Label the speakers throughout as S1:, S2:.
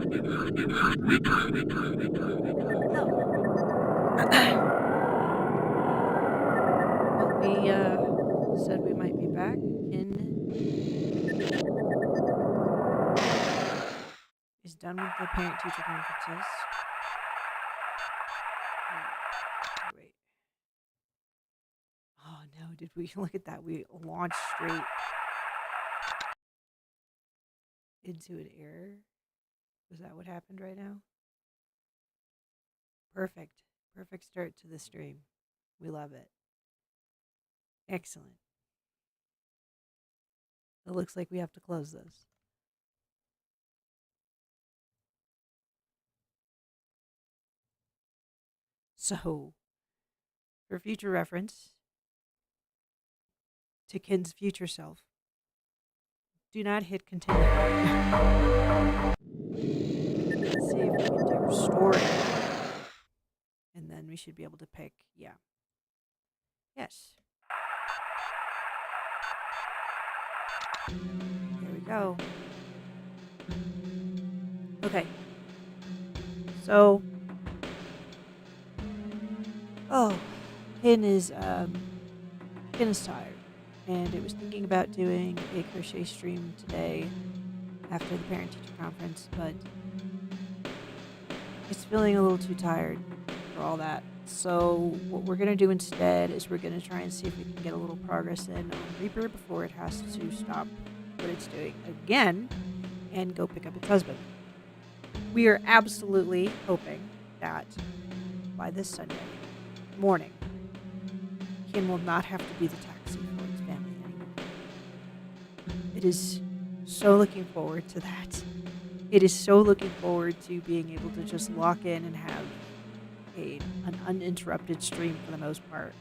S1: Well, we said we might be back. Kin is done with the parent-teacher conferences. Wait. Oh no, did we look at that? We launched straight into an error. Was that what happened right now? Perfect. Perfect start to the stream. We love it. Excellent. It looks like we have to close this. So, for future reference to Kin's future self, do not hit continue. Let's see if we can do restore. And then we should be able to pick, yeah. Yes. There we go. Okay. So, Kin is tired, and it was thinking about doing a crochet stream today after the parent-teacher conference, but it's feeling a little too tired for all that. So what we're going to do instead is we're going to try and see if we can get a little progress in on Reaper before it has to stop what it's doing again and go pick up its husband. We are absolutely hoping that by this Sunday morning, Kin will not have to be the taxi for its family anymore. It is so looking forward to that. It is so looking forward to being able to just lock in and have an uninterrupted stream for the most part,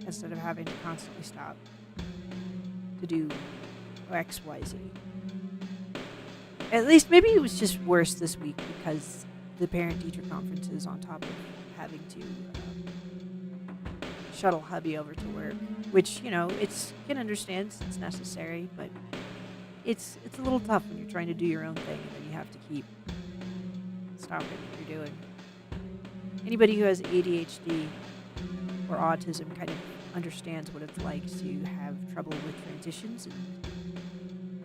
S1: instead of having to constantly stop to do X, Y, Z. At least maybe it was just worse this week because the parent-teacher conference is on top of having to shuttle hubby over to work, which, you know, Kin understands it's necessary, but it's a little tough when you're trying to do your own thing and then you have to keep stopping what you're doing. Anybody who has ADHD or autism kind of understands what it's like to have trouble with transitions and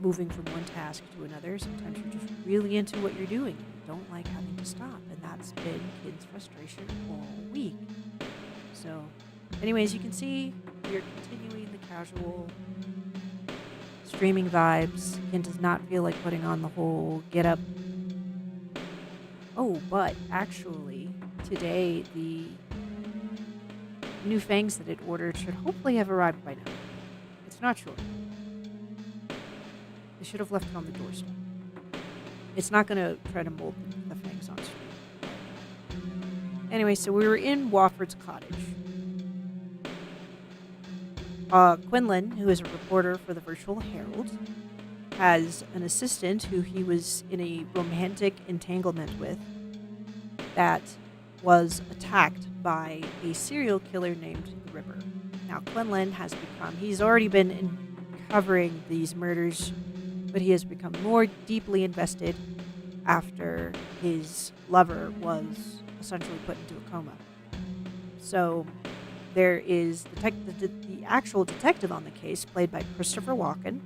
S1: moving from one task to another. Sometimes you're just really into what you're doing and you don't like having to stop, and that's been Kin's frustration all week. So anyways, you can see we're continuing the casual streaming vibes. Kin does not feel like putting on the whole get up. Oh, but actually, today the new fangs that it ordered should hopefully have arrived by now. It's not sure. They should have left it on the doorstep. It's not going to try to mold the fangs on stream. Anyway, so we were in Wofford's cottage. Quinlan, who is a reporter for the Virtual Herald, has an assistant who he was in a romantic entanglement with that was attacked by a serial killer named the Ripper. Now, Quinlan has he's already been covering these murders, but he has become more deeply invested after his lover was essentially put into a coma. So there is the actual detective on the case, played by Christopher Walken,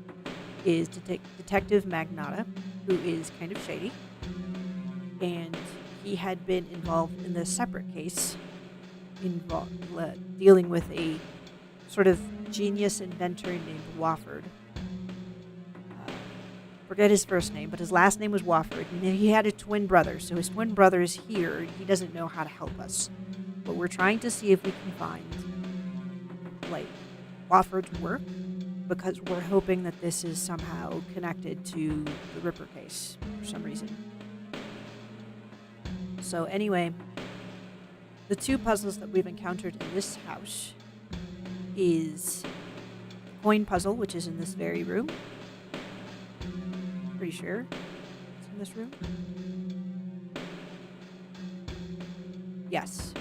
S1: is Detective Magnata, who is kind of shady, and he had been involved in this separate case dealing with a sort of genius inventor named Wofford. Forget his first name, but his last name was Wofford, and he had a twin brother, so his twin brother is here, and he doesn't know how to help us. But we're trying to see if we can find, Wofford's work, because we're hoping that this is somehow connected to the Ripper case for some reason. So anyway, the two puzzles that we've encountered in this house is the coin puzzle, which is in this very room. Pretty sure it's in this room. Yes.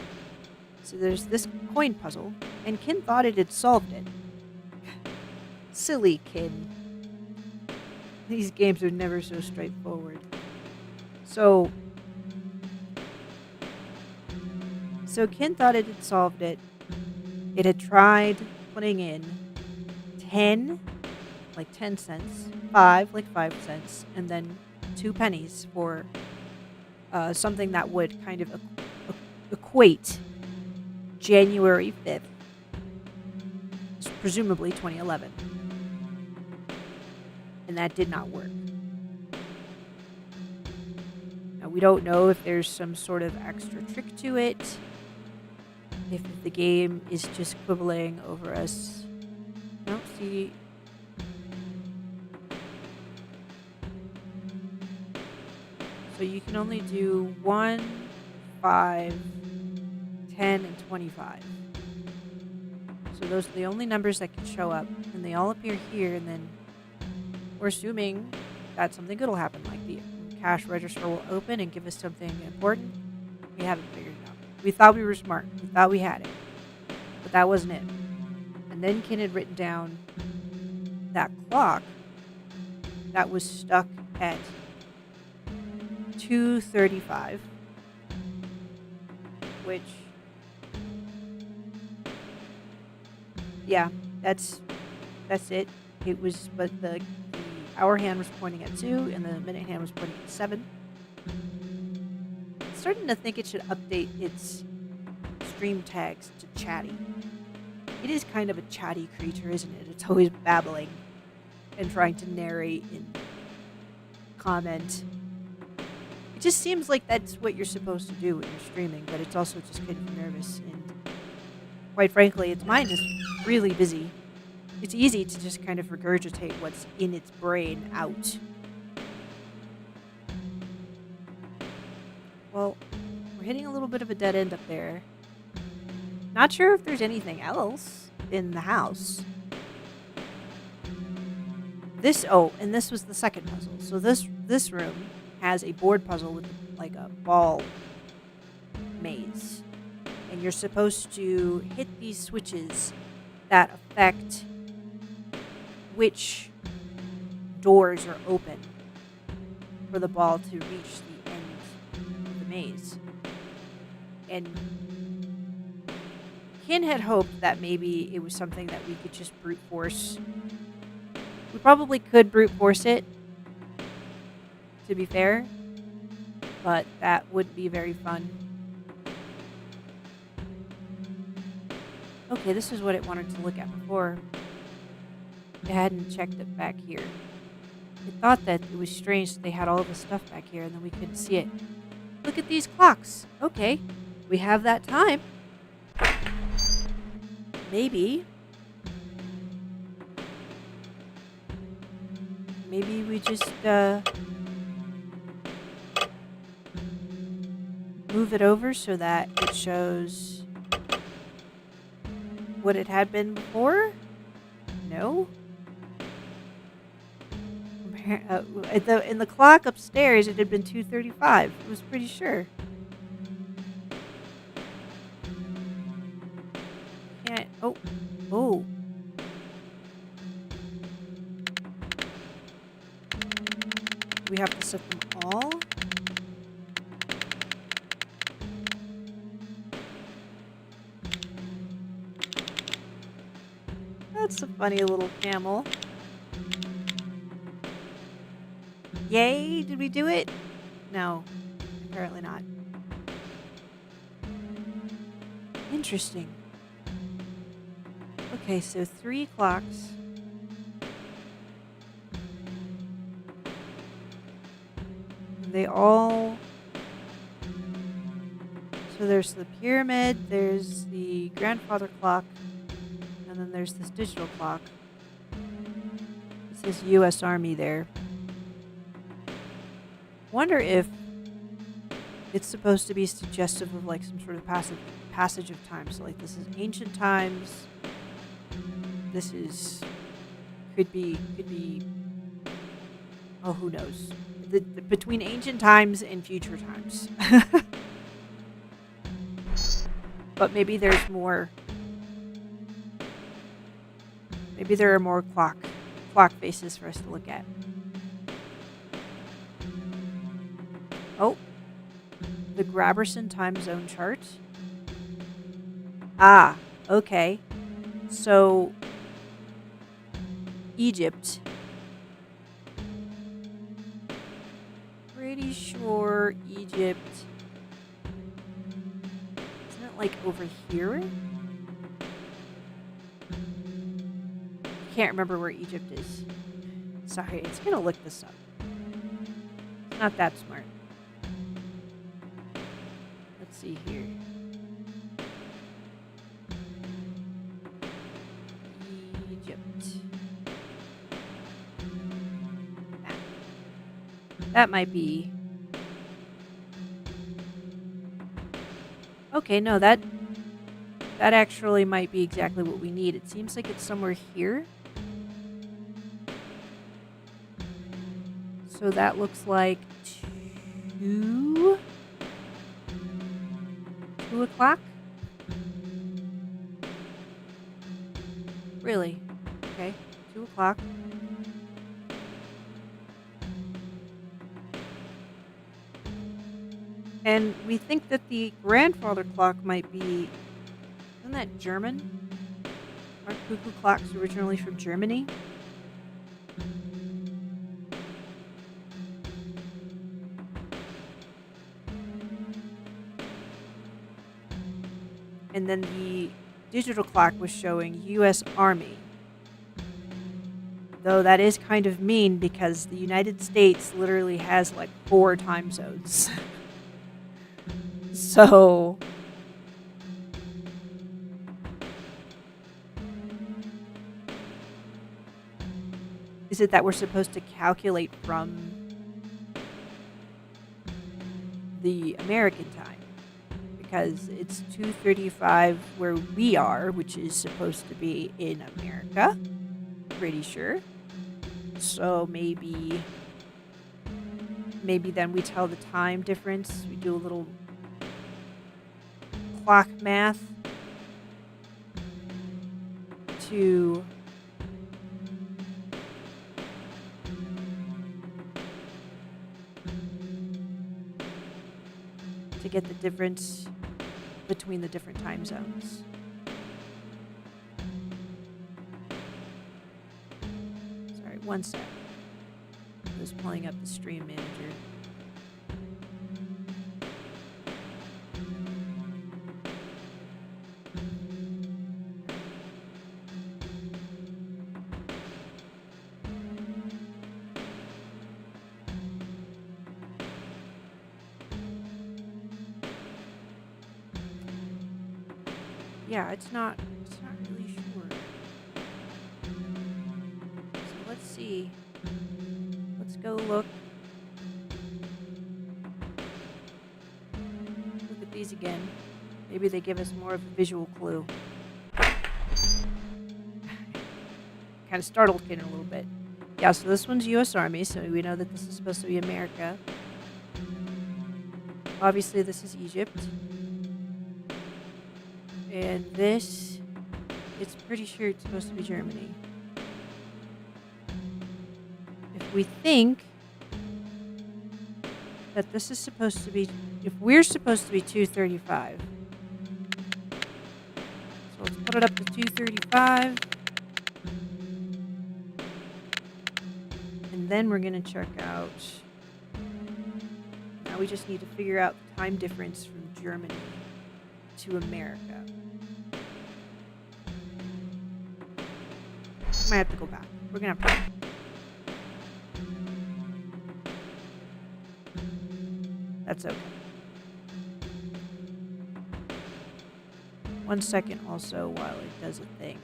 S1: So there's this coin puzzle, and Kin thought it had solved it. Silly Kin. These games are never so straightforward. So Ken thought it had solved it. It had tried putting in 10, like 10 cents, 5, like 5 cents, and then 2 pennies for something that would kind of equate January 5th, presumably 2011. And that did not work. Now, we don't know if there's some sort of extra trick to it, if the game is just quibbling over us. I don't see. So you can only do 1, 5, 10, and 25. So those are the only numbers that can show up, and they all appear here, and then we're assuming that something good will happen, like the cash register will open and give us something important. We haven't figured it out. We thought we were smart. We thought we had it. But that wasn't it. And then Ken had written down that clock that was stuck at 2:35, which, yeah, that's it. It was, but the hour hand was pointing at 2 and the minute hand was pointing at 7. I'm starting to think it should update its stream tags to chatty. It is kind of a chatty creature, isn't it? It's always babbling and trying to narrate and comment. It just seems like that's what you're supposed to do when you're streaming, but it's also just kind of nervous, and quite frankly, its mind is really busy. It's easy to just kind of regurgitate what's in its brain out. Well, we're hitting a little bit of a dead end up there. Not sure if there's anything else in the house. And this was the second puzzle. So this room has a board puzzle with like a ball maze. And you're supposed to hit these switches that affect which doors are open for the ball to reach the end of the maze. And Ken had hoped that maybe it was something that we could just brute force. We probably could brute force it, to be fair, but that wouldn't be very fun. Okay, this is what it wanted to look at before. It hadn't checked it back here. It thought that it was strange that they had all of the stuff back here and then we couldn't see it. Look at these clocks. Okay, we have that time. Maybe we just move it over so that it shows what it had been before? No? In the clock upstairs, it had been 2:35. I was pretty sure. Can't. Oh. Do we have to set them all? That's a funny little camel. Yay! Did we do it? No, apparently not. Interesting. Okay, so 3 clocks. They all... So there's the pyramid, there's the grandfather clock, and then there's this digital clock. It says U.S. Army there. Wonder if it's supposed to be suggestive of like some sort of passage of time. So like this is ancient times. This is could be oh, who knows? Between ancient times and future times. But maybe there's more. Maybe there are more clock faces for us to look at. Oh, the Graberson time zone chart. Ah, okay. So, Egypt. Pretty sure Egypt. Isn't it like over here? Can't remember where Egypt is. Sorry, it's gonna look this up. It's not that smart. Let's see here. Egypt. Map. That might be. Okay, no, that actually might be exactly what we need. It seems like it's somewhere here. So that looks like 2 o'clock? Really? Okay, 2 o'clock. And we think that the grandfather clock might be... Isn't that German? Aren't cuckoo clocks originally from Germany? And then the digital clock was showing U.S. Army. Though that is kind of mean because the United States literally has like 4 time zones. So... Is it that we're supposed to calculate from the American time? Because it's 2:35 where we are, which is supposed to be in America. Pretty sure. So maybe then we tell the time difference. We do a little clock math to get the difference between the different time zones. Sorry, one sec. I was pulling up the stream manager. Yeah, it's not really sure. So let's see. Let's go look. Look at these again. Maybe they give us more of a visual clue. Kind of startled Ken a little bit. Yeah, so this one's U.S. Army, so we know that this is supposed to be America. Obviously, this is Egypt. And this, it's pretty sure it's supposed to be Germany. If we think that this is supposed to be, if we're supposed to be 2:35, so let's put it up to 2:35. And then we're going to check out, now we just need to figure out the time difference from Germany to America. Might have to go back. We're gonna have to. That's okay. 1 second also while it does a thing.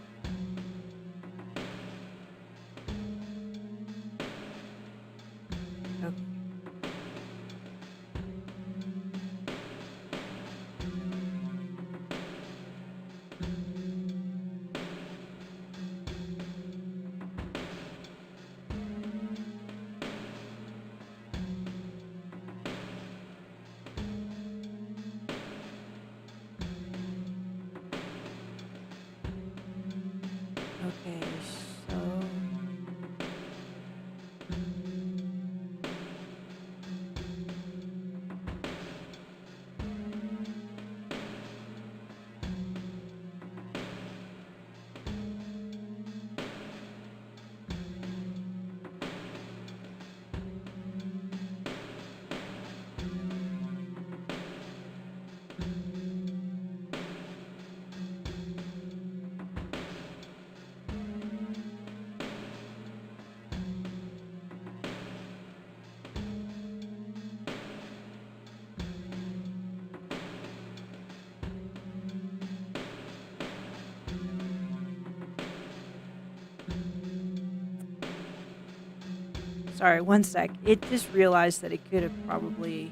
S1: Okay. Sorry, one sec. It just realized that it could have probably,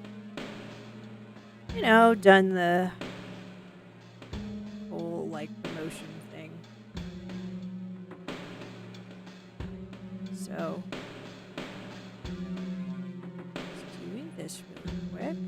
S1: you know, done the whole, like, promotion thing. So, just doing this really quick.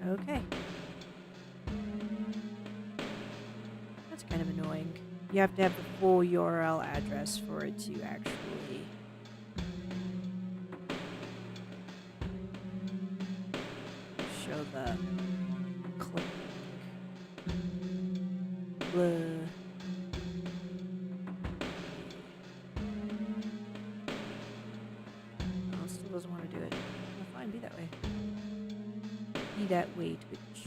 S1: Okay. That's kind of annoying. You have to have the full URL address for it to actually show the click. Blah. Oh, it still doesn't want to do it. Well, fine, be that way. Be that way, Twitch.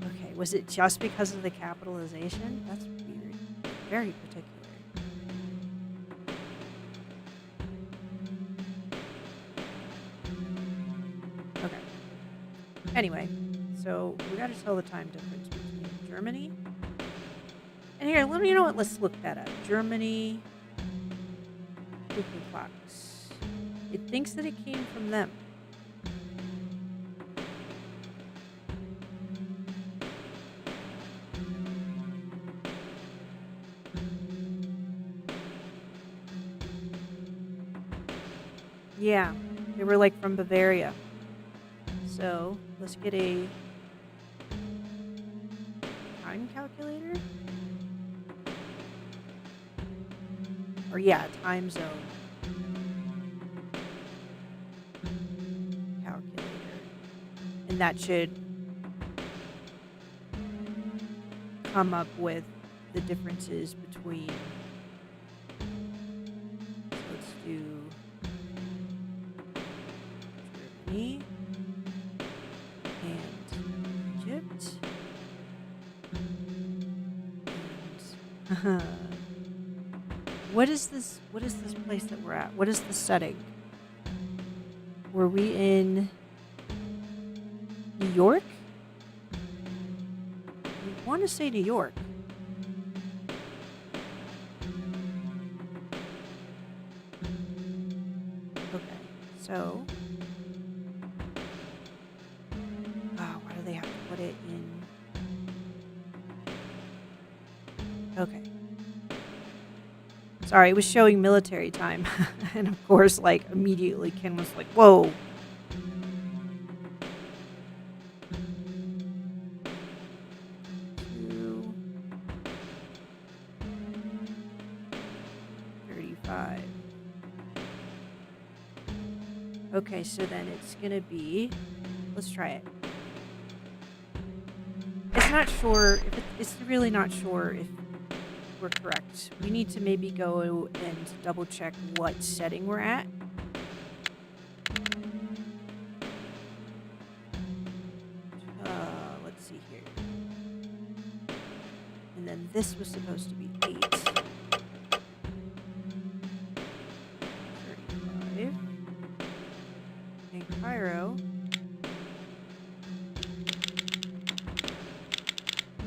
S1: Okay, was it just because of the capitalization? That's weird. Very particular. Okay. Anyway, so we got to tell the time difference between Germany. And here, you know what? Let's look that up. Germany, cuckoo clocks. It thinks that it came from them. Yeah, they were like from Bavaria. So let's get a time calculator. Or yeah, time zone calculator. And that should come up with the differences between. So let's do Germany and Egypt. And what is this place that we're at? What is the setting? Were we in New York? I want to say New York. Okay, so why do they have to put it in? Okay. Sorry, it was showing military time. And of course, like, immediately Ken was like, whoa. Okay, so then it's gonna be, let's try it. It's not sure, it's really not sure if we're correct. We need to maybe go and double check what setting we're at. Let's see here. And then this was supposed to be 8. 35. And Cairo.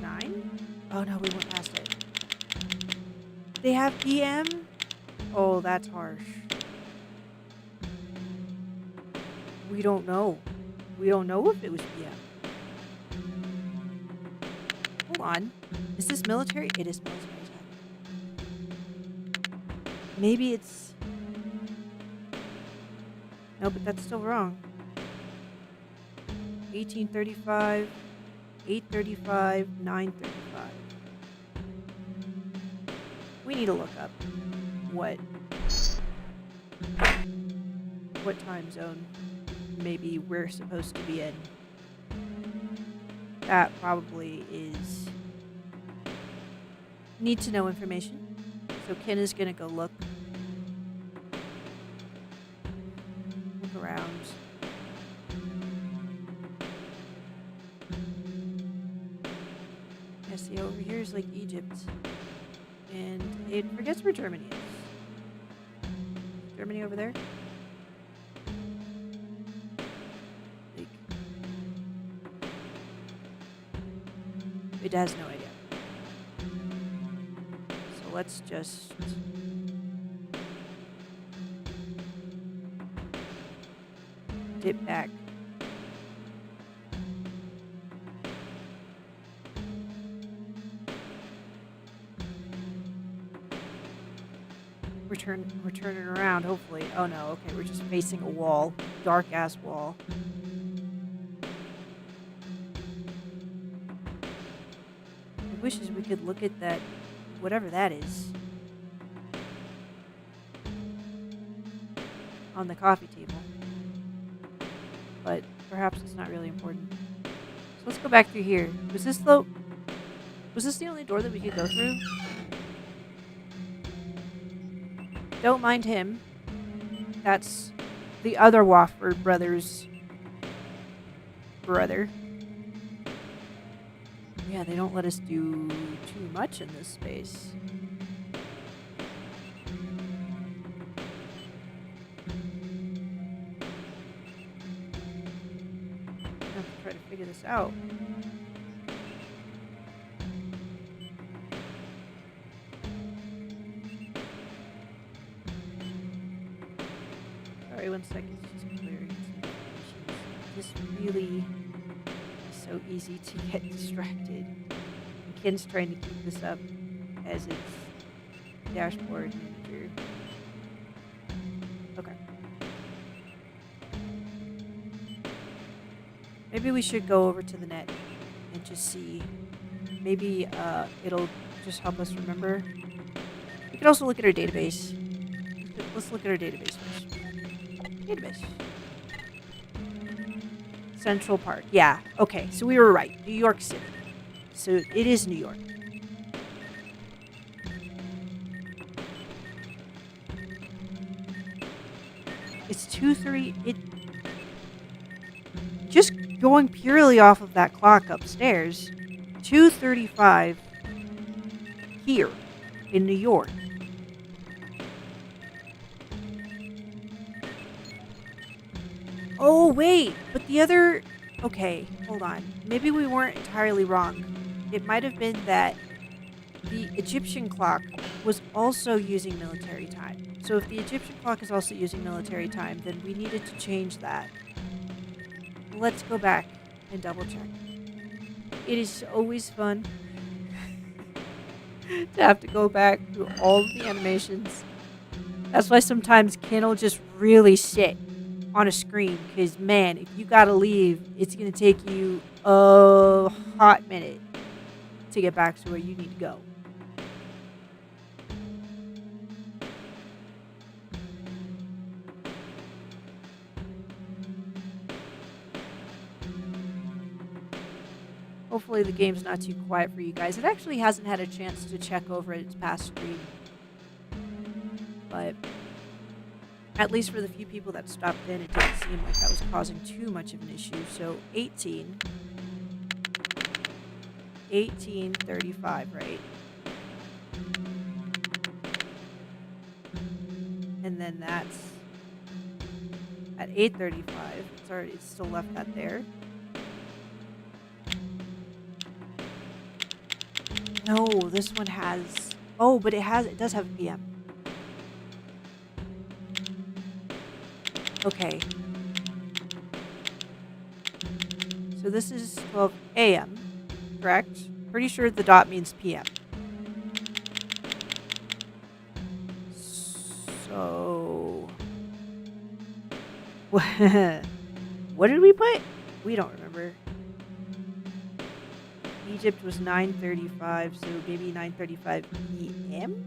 S1: 9? Oh no, we went past it. They have PM? Oh, that's harsh. We don't know. We don't know if it was PM. Hold on. Is this military? It is military time. Maybe it's... No, but that's still wrong. 1835, 835, 935. We need to look up what time zone maybe we're supposed to be in. that probably is need to know information. So Ken is going to go look around. Yeah, see, over here is like Egypt. And it forgets where Germany is. Germany over there? Like, it has no idea. So let's just dip back. We're turning around, hopefully. Oh no, okay, we're just facing a wall. Dark ass wall. I wish we could look at that, whatever that is, on the coffee table. But perhaps it's not really important. So let's go back through here. Was this the only door that we could go through? Don't mind him. That's the other Wofford brothers' brother. Yeah, they don't let us do too much in this space. I have to try to figure this out. Sorry, 1 second. It's just clearing some information. This really is so easy to get distracted. And Ken's trying to keep this up as its dashboard manager. Okay. Maybe we should go over to the net and just see. Maybe it'll just help us remember. We could also look at our database. Let's look at our database first. Database. Central Park. Yeah. Okay. So we were right. New York City. So it is New York. It's 2:30. It just going purely off of that clock upstairs. 2:35 here in New York. Oh, wait, but the other... Okay, hold on. Maybe we weren't entirely wrong. It might have been that the Egyptian clock was also using military time. So if the Egyptian clock is also using military time, then we needed to change that. Let's go back and double check. It is always fun to have to go back through all of the animations. That's why sometimes Ken will just really sit on a screen, because man, if you gotta leave, it's gonna take you a hot minute to get back to where you need to go. Hopefully the game's not too quiet for you guys. It actually hasn't had a chance to check over its past stream, but at least for the few people that stopped in, it didn't seem like that was causing too much of an issue. So 18:35, right? And then that's at 8:35. It's still left that there. No, this one has... Oh, but it does have a PM. Okay. So this is 12 a.m., correct? Pretty sure the dot means p.m. So... What did we put? We don't remember. Egypt was 9:35, so maybe 9:35 p.m.?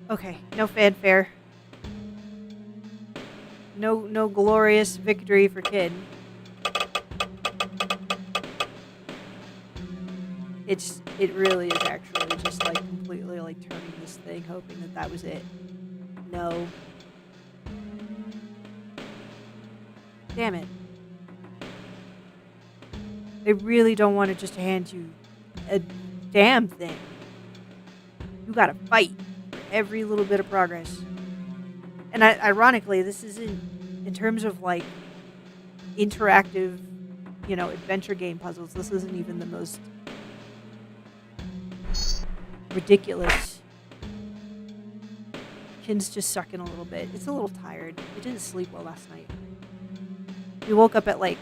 S1: Okay, no fanfare. no glorious victory for Kid. It really is actually just like completely like turning this thing, hoping that that was it. No. Damn it. They really don't want to just hand you a damn thing. You gotta fight for every little bit of progress. And ironically, this isn't, in terms of like interactive, adventure game puzzles, this isn't even the most ridiculous. Kin's just sucking a little bit. It's a little tired. It didn't sleep well last night. We woke up at like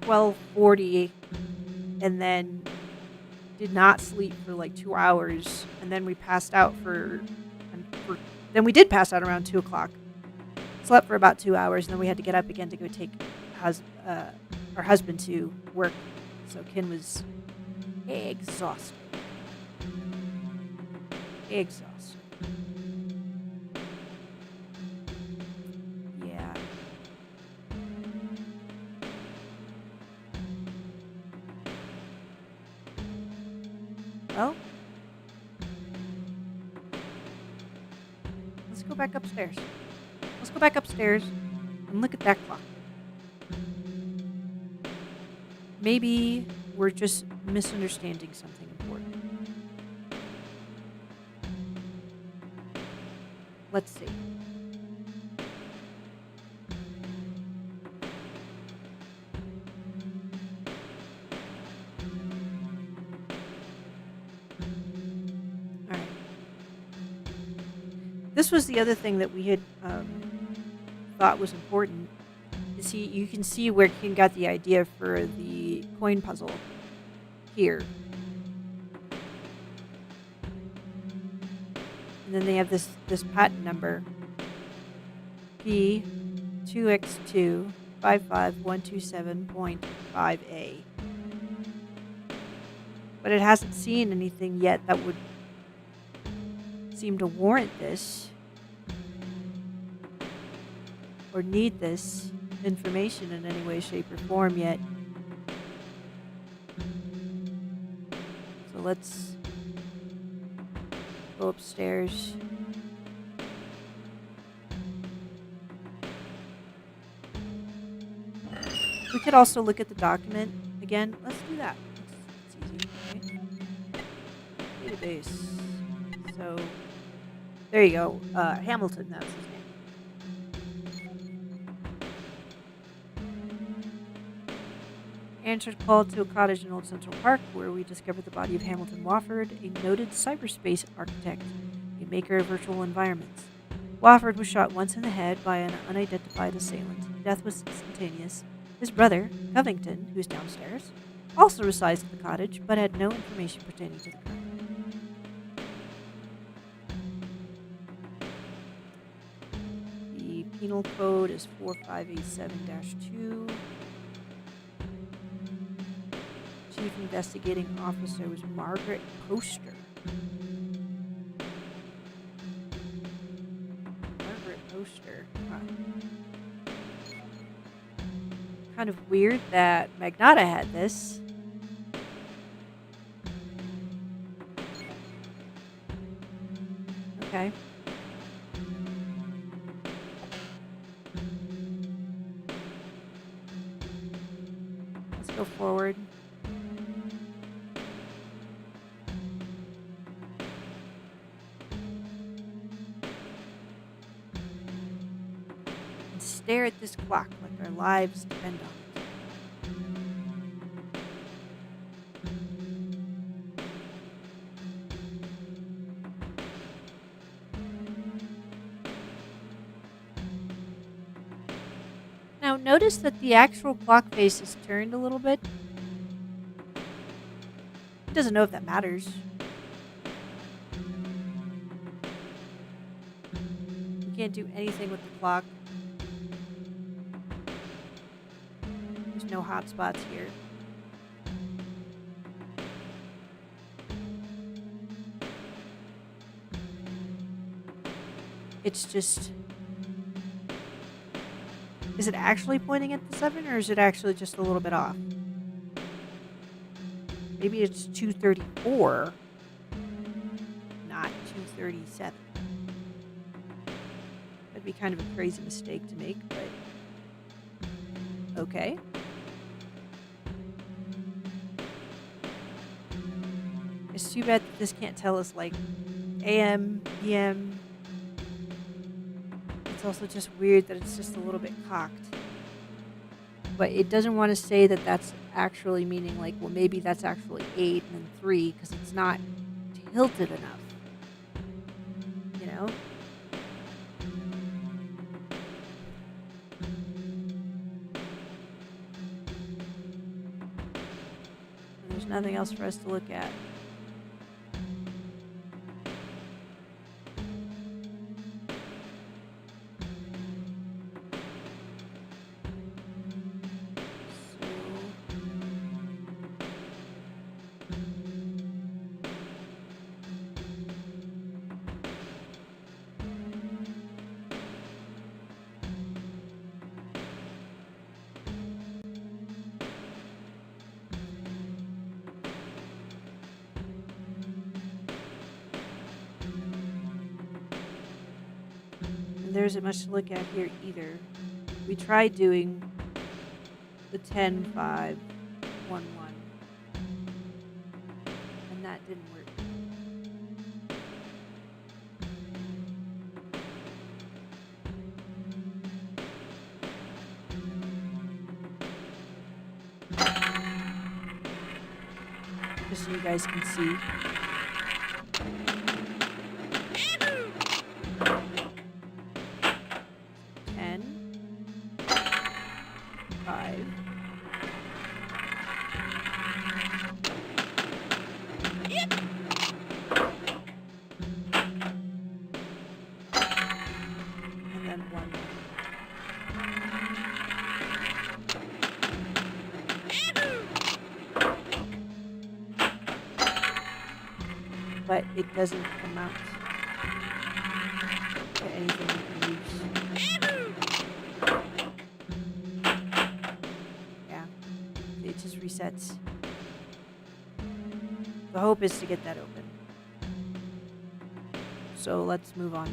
S1: 12:40 and then did not sleep for like 2 hours, and then we passed out then we did pass out around 2 o'clock. Slept for about 2 hours, and then we had to get up again to go take our husband to work. So Kin was exhausted. Exhausted. Yeah. Well, let's go back upstairs. Let's go back upstairs and look at that clock. Maybe we're just misunderstanding something important. Let's see. All right. This was the other thing that we had thought was important. You can see where King got the idea for the coin puzzle here. And then they have this patent number P2X2 55127.5A. But it hasn't seen anything yet that would seem to warrant this or need this information in any way, shape, or form yet. So let's go upstairs. We could also look at the document again. Let's do that. It's easy. Okay. Database. So there you go. Hamilton, that's his name. Answered call to a cottage in Old Central Park, where we discovered the body of Hamilton Wofford, a noted cyberspace architect, a maker of virtual environments. Wofford was shot once in the head by an unidentified assailant. Death was instantaneous. His brother, Covington, who's downstairs, also resides at the cottage, but had no information pertaining to the crime. The penal code is 4587-2. Chief Investigating Officer was Margaret Poster. Margaret Poster. Huh. Kind of weird that Magnata had this. Okay. Let's go forward. Stare at this clock like our lives depend on it. Now notice that the actual clock face is turned a little bit. He doesn't know if that matters. You can't do anything with the clock. No hotspots here. It's just Is it actually pointing at the 7, or is it actually just a little bit off? Maybe it's 234, not 237. That'd be kind of a crazy mistake to make, but okay. It's too bad that this can't tell us, like, AM, PM. It's also just weird that it's just a little bit cocked. But it doesn't want to say that that's actually meaning, like, well, maybe that's actually 8 and then 3, because it's not tilted enough. You know? And there's nothing else for us to look at. There isn't much to look at here either. We tried doing the 10, 5, 1, 1, and that didn't work. Just so you guys can see. But it doesn't amount to anything you can use. Yeah, it just resets. The hope is to get that open. So let's move on.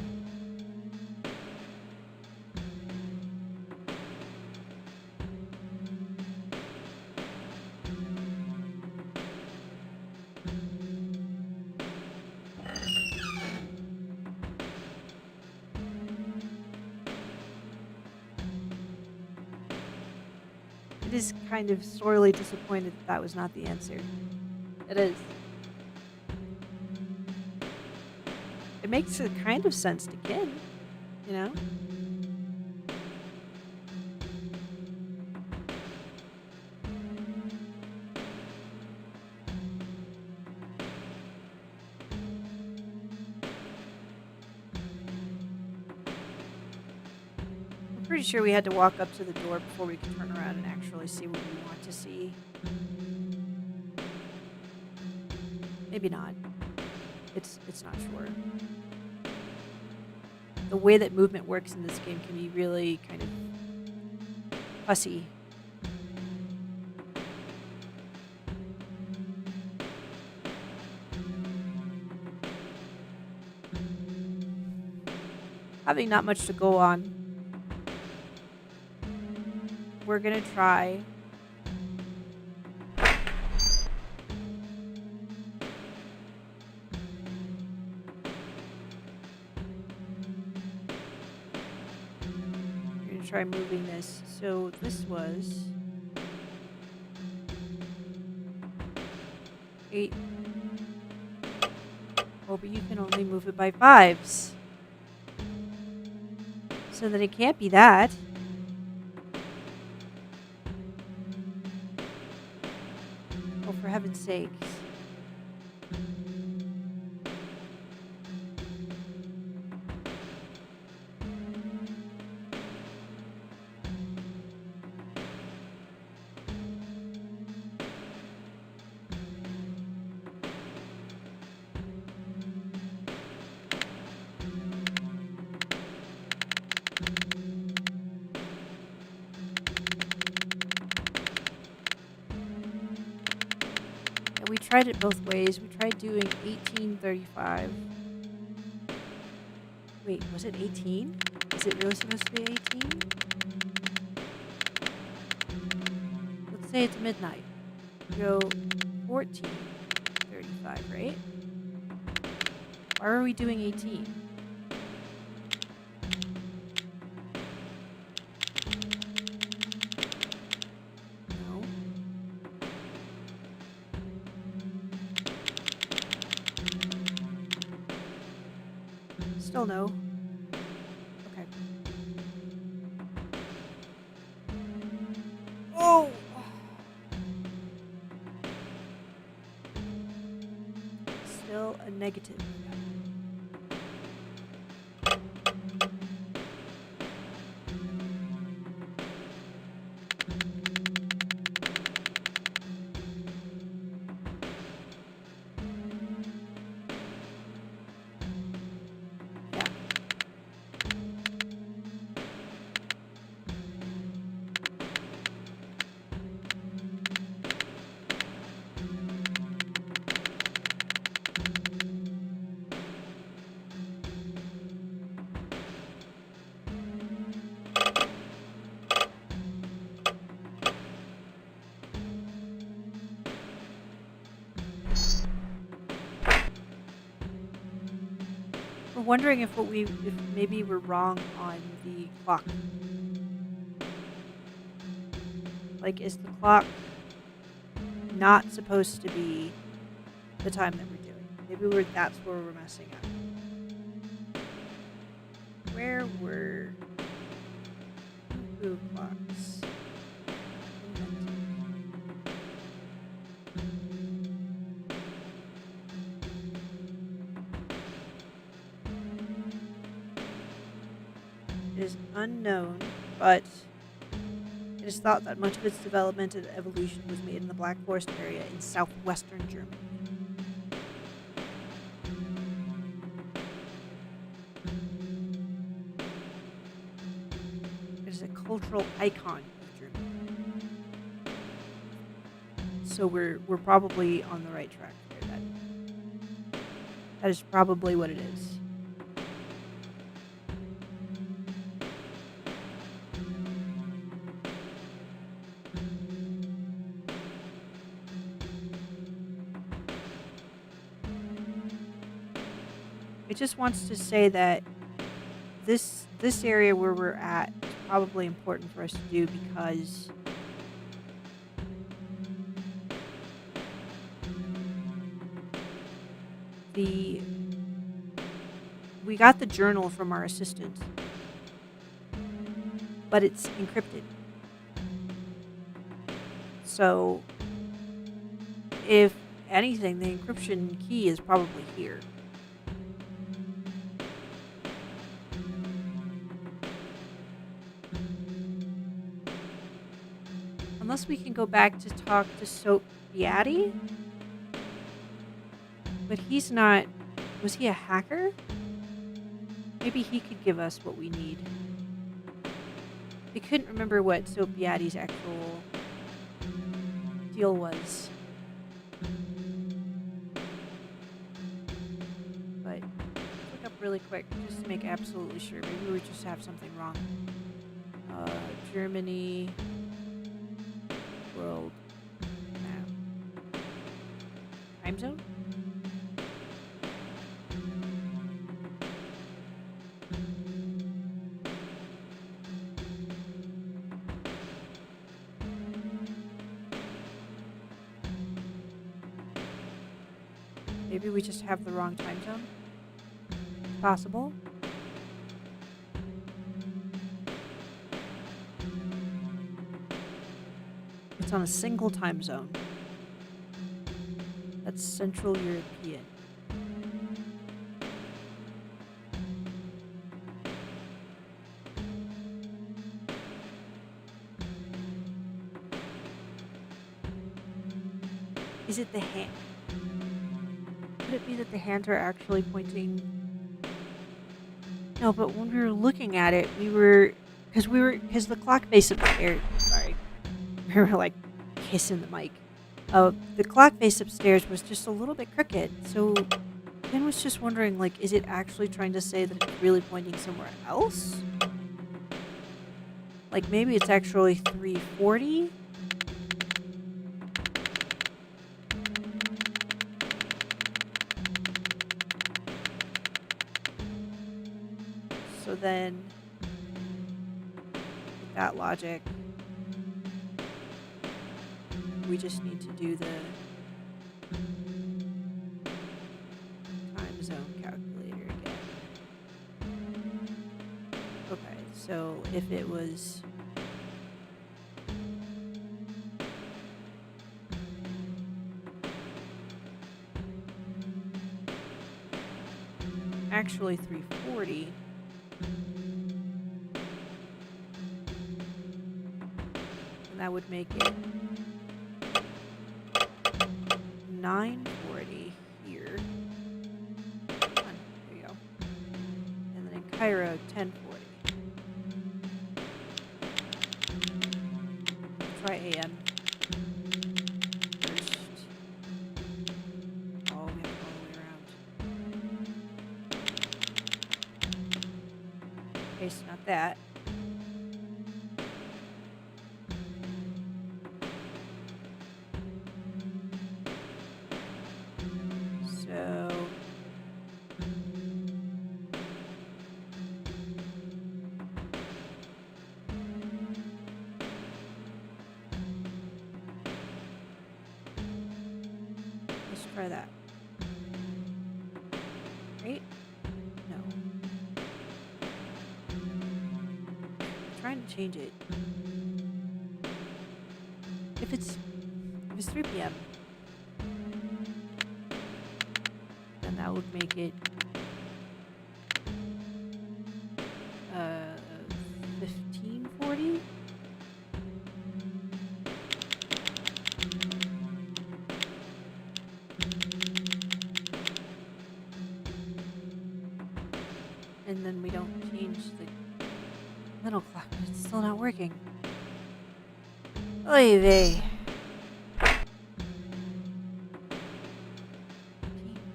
S1: It is kind of sorely disappointed that that was not the answer. It is. It makes a kind of sense to Kin, you know? Pretty sure we had to walk up to the door before we could turn around and actually see what we want to see. Maybe not. It's not sure. The way that movement works in this game can be really kind of fussy. Having not much to go on, we're gonna try moving this. So this was 8. Oh, but you can only move it by 5s. So then it can't be that. Oh, for heaven's sakes. tried it both ways. We tried doing 18:35. Wait, was it 18? Is it really supposed to be 18? Let's say it's midnight. Go 14:35, right? Why are we doing 18? No. Still no. Okay. Oh! Still a negative. We're wondering if maybe we're wrong on the clock. Like, is the clock not supposed to be the time that we're doing? Maybe that's where we're messing up. Where were cuckoo clocks invented? It is unknown, but it is thought that much of its development and evolution was made in the Black Forest area in southwestern Germany. It is a cultural icon of Germany. So we're probably on the right track there. That is probably what it is. It just wants to say that this area where we're at is probably important for us to do because we got the journal from our assistant, but it's encrypted. So if anything, the encryption key is probably here. Unless we can go back to talk to Soap Beatty. But he's not... Was he a hacker? Maybe he could give us what we need. I couldn't remember what Soap Beatty's actual deal was. But look up really quick just to make absolutely sure. Maybe we just have something wrong. Germany... World map. Time zone? Maybe we just have the wrong time zone? Possible. It's on a single time zone. That's Central European. Is it the hand? Could it be that the hands are actually pointing? No, but when we were looking at it, because the clock face of the air. Sorry. We were like kissing the mic. The clock face upstairs was just a little bit crooked, so Ken was just wondering, like, is it actually trying to say that it's really pointing somewhere else? Like, maybe it's actually 3:40? So then, with that logic, we just need to do the time zone calculator again. Okay, so if it was actually 3:40, and that would make it 9:40 here. Come on, there you go. And then in Cairo, 10:40. Try AM first. Oh, we have to go all the way around. Okay, so not that. So let's try that. Right? No. I'm trying to change it. If it's 3 p.m., then that would make it 15:40. And then we don't change the middle clock, but it's still not working. Oy vey.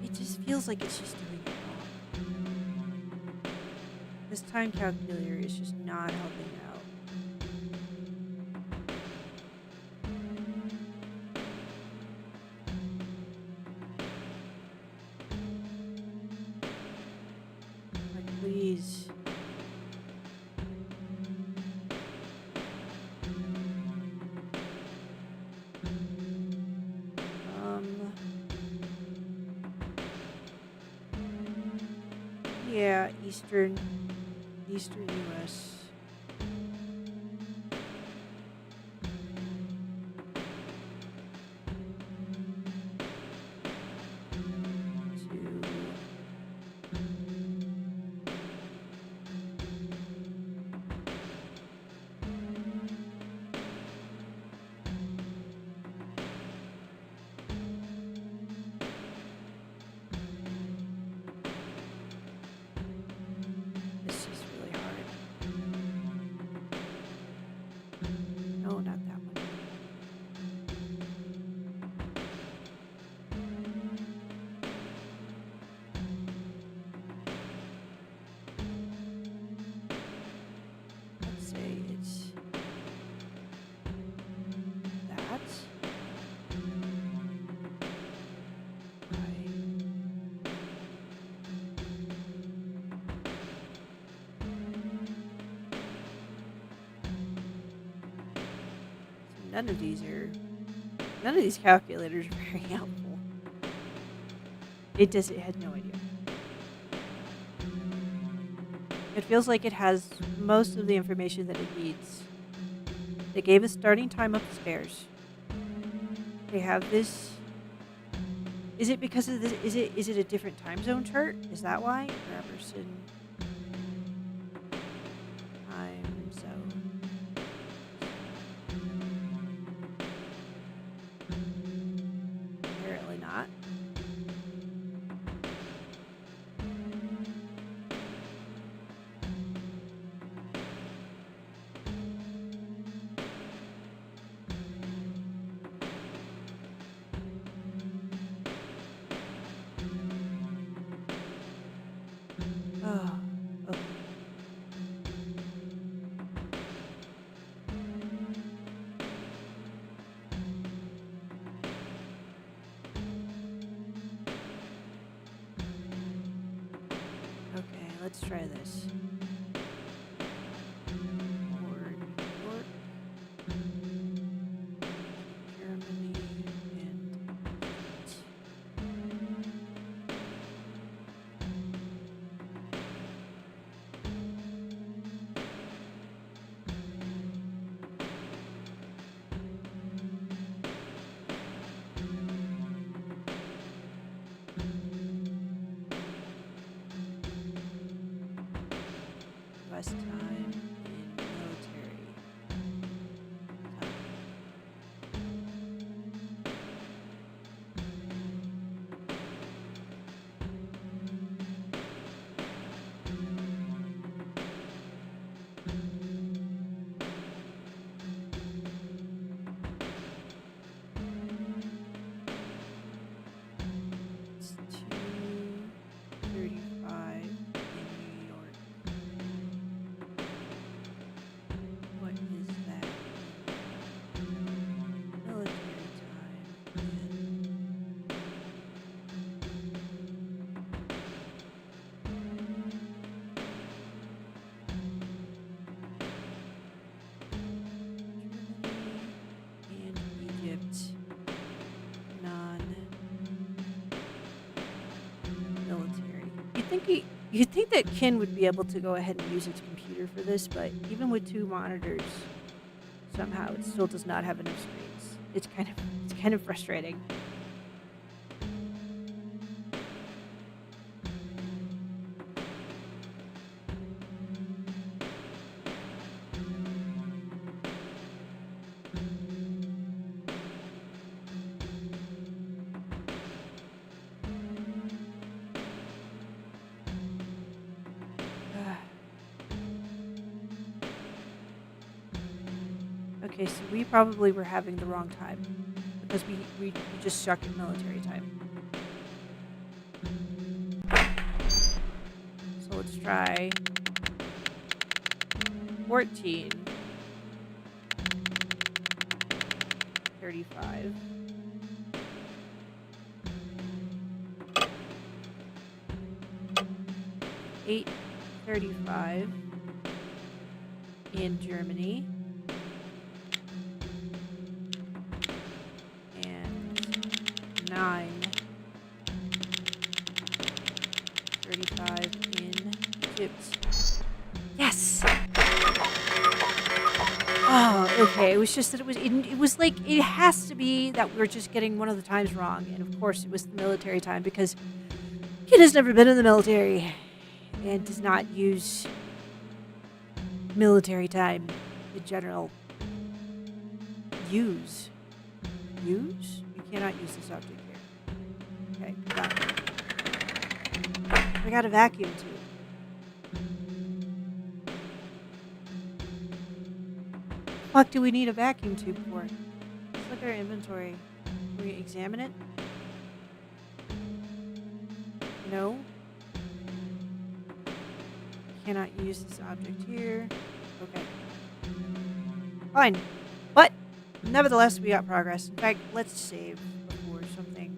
S1: It just feels like it's just doing it wrong. This time calculator is just not helping it out. Like, please. Yeah, Eastern US. This is really hard. No, not that one. Let's say it's that. None of these calculators are very helpful. It had no idea. It feels like it has most of the information that it needs. They gave a starting time upstairs. They have this. Is it because of this? Is it a different time zone chart? Is that why? Graberson time zone. Apparently not. let's try this. Or New York, Germany, and less time in military time. It's 2:35 in New York. What is that in military time in Germany and Egypt? Non-military. You'd think that Kin would be able to go ahead and use its computer for this, but even with 2 monitors, somehow it still does not have enough screens. It's kind of frustrating. Okay, so we probably were having the wrong time because we just suck at military time. So let's try 14:35. 8:35 in Germany. And 9:35 in Egypt. Yes! Oh, okay. It was just that it was like, it has to be that we're just getting one of the times wrong. And of course it was the military time because kid has never been in the military and does not use military time in general. Use? You cannot use this object here. Okay, got it. I got a vacuum tube. What do we need a vacuum tube for? Let's look at our inventory. Can we examine it? No. Cannot use this object here. Okay. Fine. But nevertheless, we got progress. In fact, let's save before something.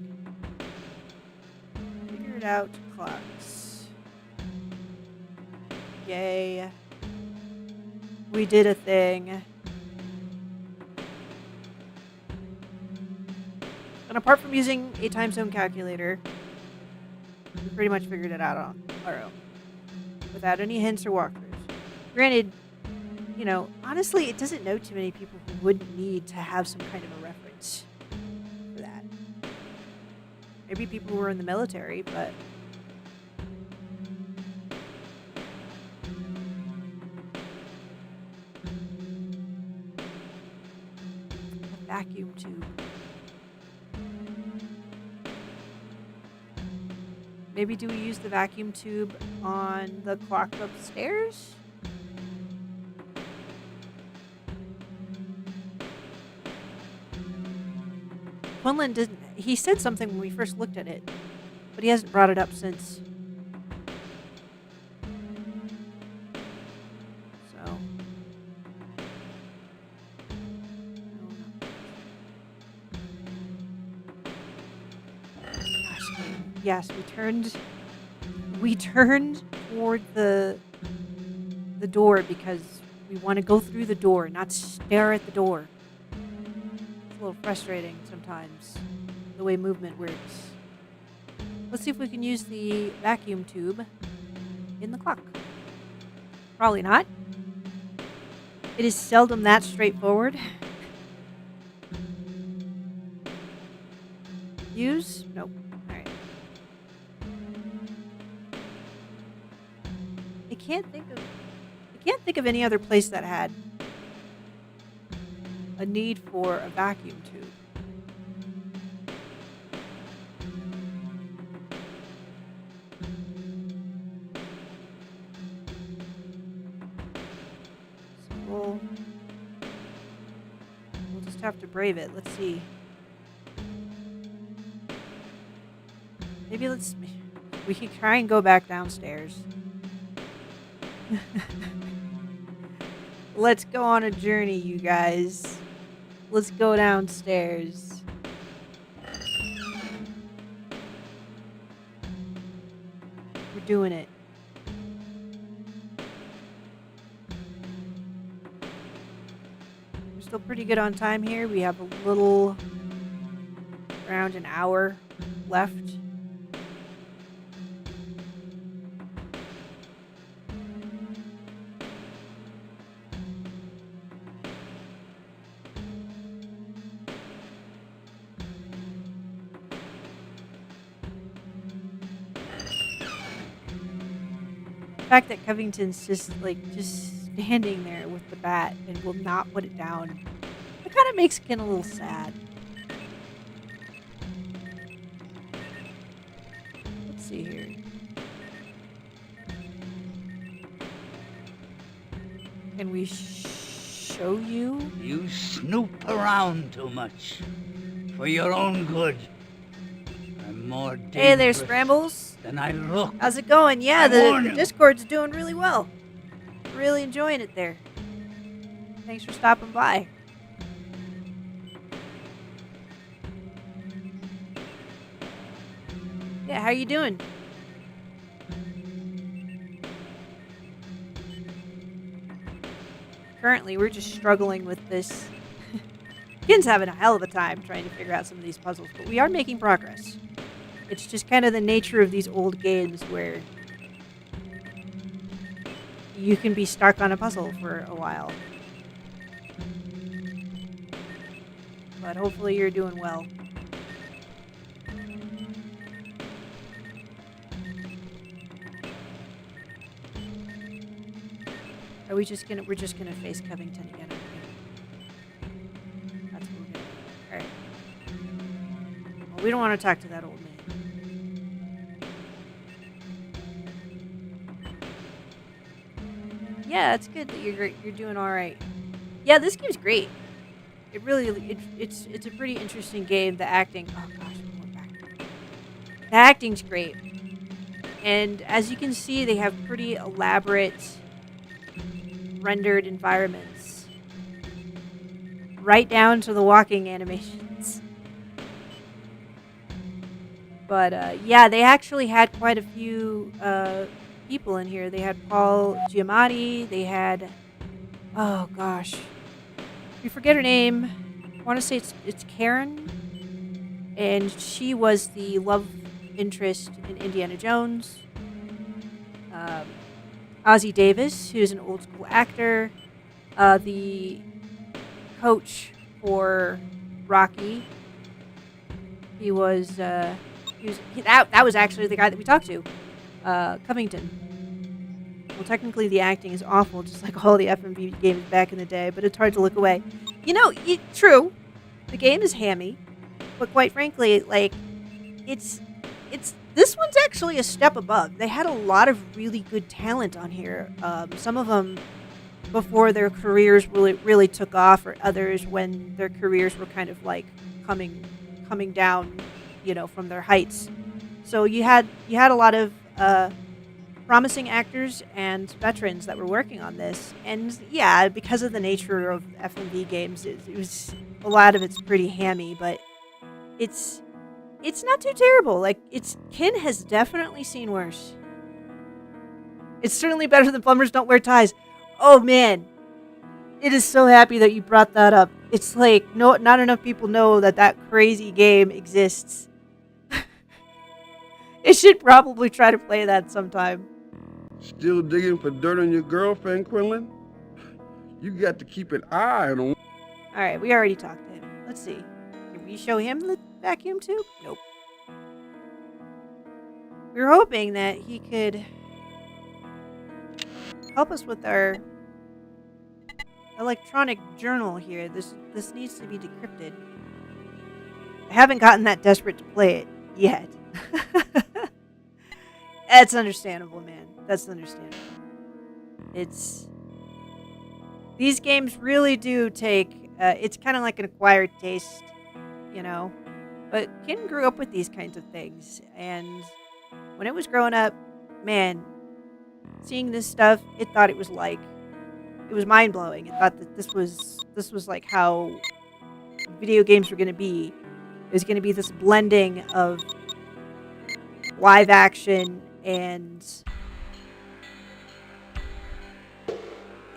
S1: Figured out clocks. Yay. We did a thing. And apart from using a time zone calculator, we pretty much figured it out on our own. Without any hints or walkthroughs. Granted, honestly, it doesn't know too many people who wouldn't need to have some kind of a reference for that. Maybe people who were in the military, but a vacuum tube. Maybe do we use the vacuum tube on the clock upstairs? Quinlan didn't. He said something when we first looked at it, but he hasn't brought it up since. So. Gosh, yes, we turned toward the door because we want to go through the door, not stare at the door. It's a little frustrating sometimes, the way movement works. Let's see if we can use the vacuum tube in the clock. Probably not. It is seldom that straightforward. Use? Nope. Alright. I can't think of any other place that had a need for a vacuum tube. So we'll just have to brave it. Let's see. Maybe we can try and go back downstairs. Let's go on a journey, you guys. Let's go downstairs. We're doing it. We're still pretty good on time here. We have a little around an hour left. The fact that Covington's just standing there with the bat and will not put it down, it kind of makes Ken a little sad. Let's see here. Can we show you?
S2: You snoop around too much. For your own good. I'm more dangerous
S1: Hey there, Scrambles.
S2: than I look.
S1: How's it going? Yeah,
S2: I
S1: the
S2: warn you.
S1: Discord's doing really well. Really enjoying it there. Thanks for stopping by. Yeah, how you doing? Currently, we're just struggling with this. Ken's having a hell of a time trying to figure out some of these puzzles, but we are making progress. It's just kind of the nature of these old games where you can be stuck on a puzzle for a while. But hopefully you're doing well. Are we're just gonna face Covington again, I think. That's what we're gonna do. Alright. Well, we don't want to talk to that old man. Yeah, it's good that you're doing all right. Yeah, this game's great. It really it's a pretty interesting game. The acting, oh gosh, I'm going back. The acting's great, and as you can see, they have pretty elaborate rendered environments, right down to the walking animations. But yeah, they actually had quite a few people in here. They had Paul Giamatti. They had, oh gosh, we forget her name. I want to say it's Karen, and she was the love interest in Indiana Jones. Ozzie Davis, who's an old school actor, the coach for Rocky. That was actually the guy that we talked to. Covington. Well, technically the acting is awful, just like all the FMV games back in the day, but it's hard to look away. You know, true, the game is hammy, but quite frankly, like, it's this one's actually a step above. They had a lot of really good talent on here. Some of them before their careers really took off, or others when their careers were kind of like coming down, from their heights. So you had a lot of promising actors and veterans that were working on this, and yeah, because of the nature of FMV games, it was a lot of it's pretty hammy, but it's not too terrible. Like, Ken has definitely seen worse. It's certainly better than plumbers don't wear ties. Oh, man. It is so happy that you brought that up. It's like, no, not enough people know that crazy game exists. It should probably try to play that sometime.
S3: Still digging for dirt on your girlfriend, Quinlan? You got to keep an eye on him.
S1: Alright, we already talked to him. Let's see. Can we show him the vacuum tube? Nope. We were hoping that he could help us with our electronic journal here. This needs to be decrypted. I haven't gotten that desperate to play it yet. That's understandable, man. That's understandable. These games really do take, it's kind of like an acquired taste, you know? But Ken grew up with these kinds of things, and when it was growing up, man, seeing this stuff, it thought it was mind-blowing. It thought that this was like how video games were going to be. It was going to be this blending of live action and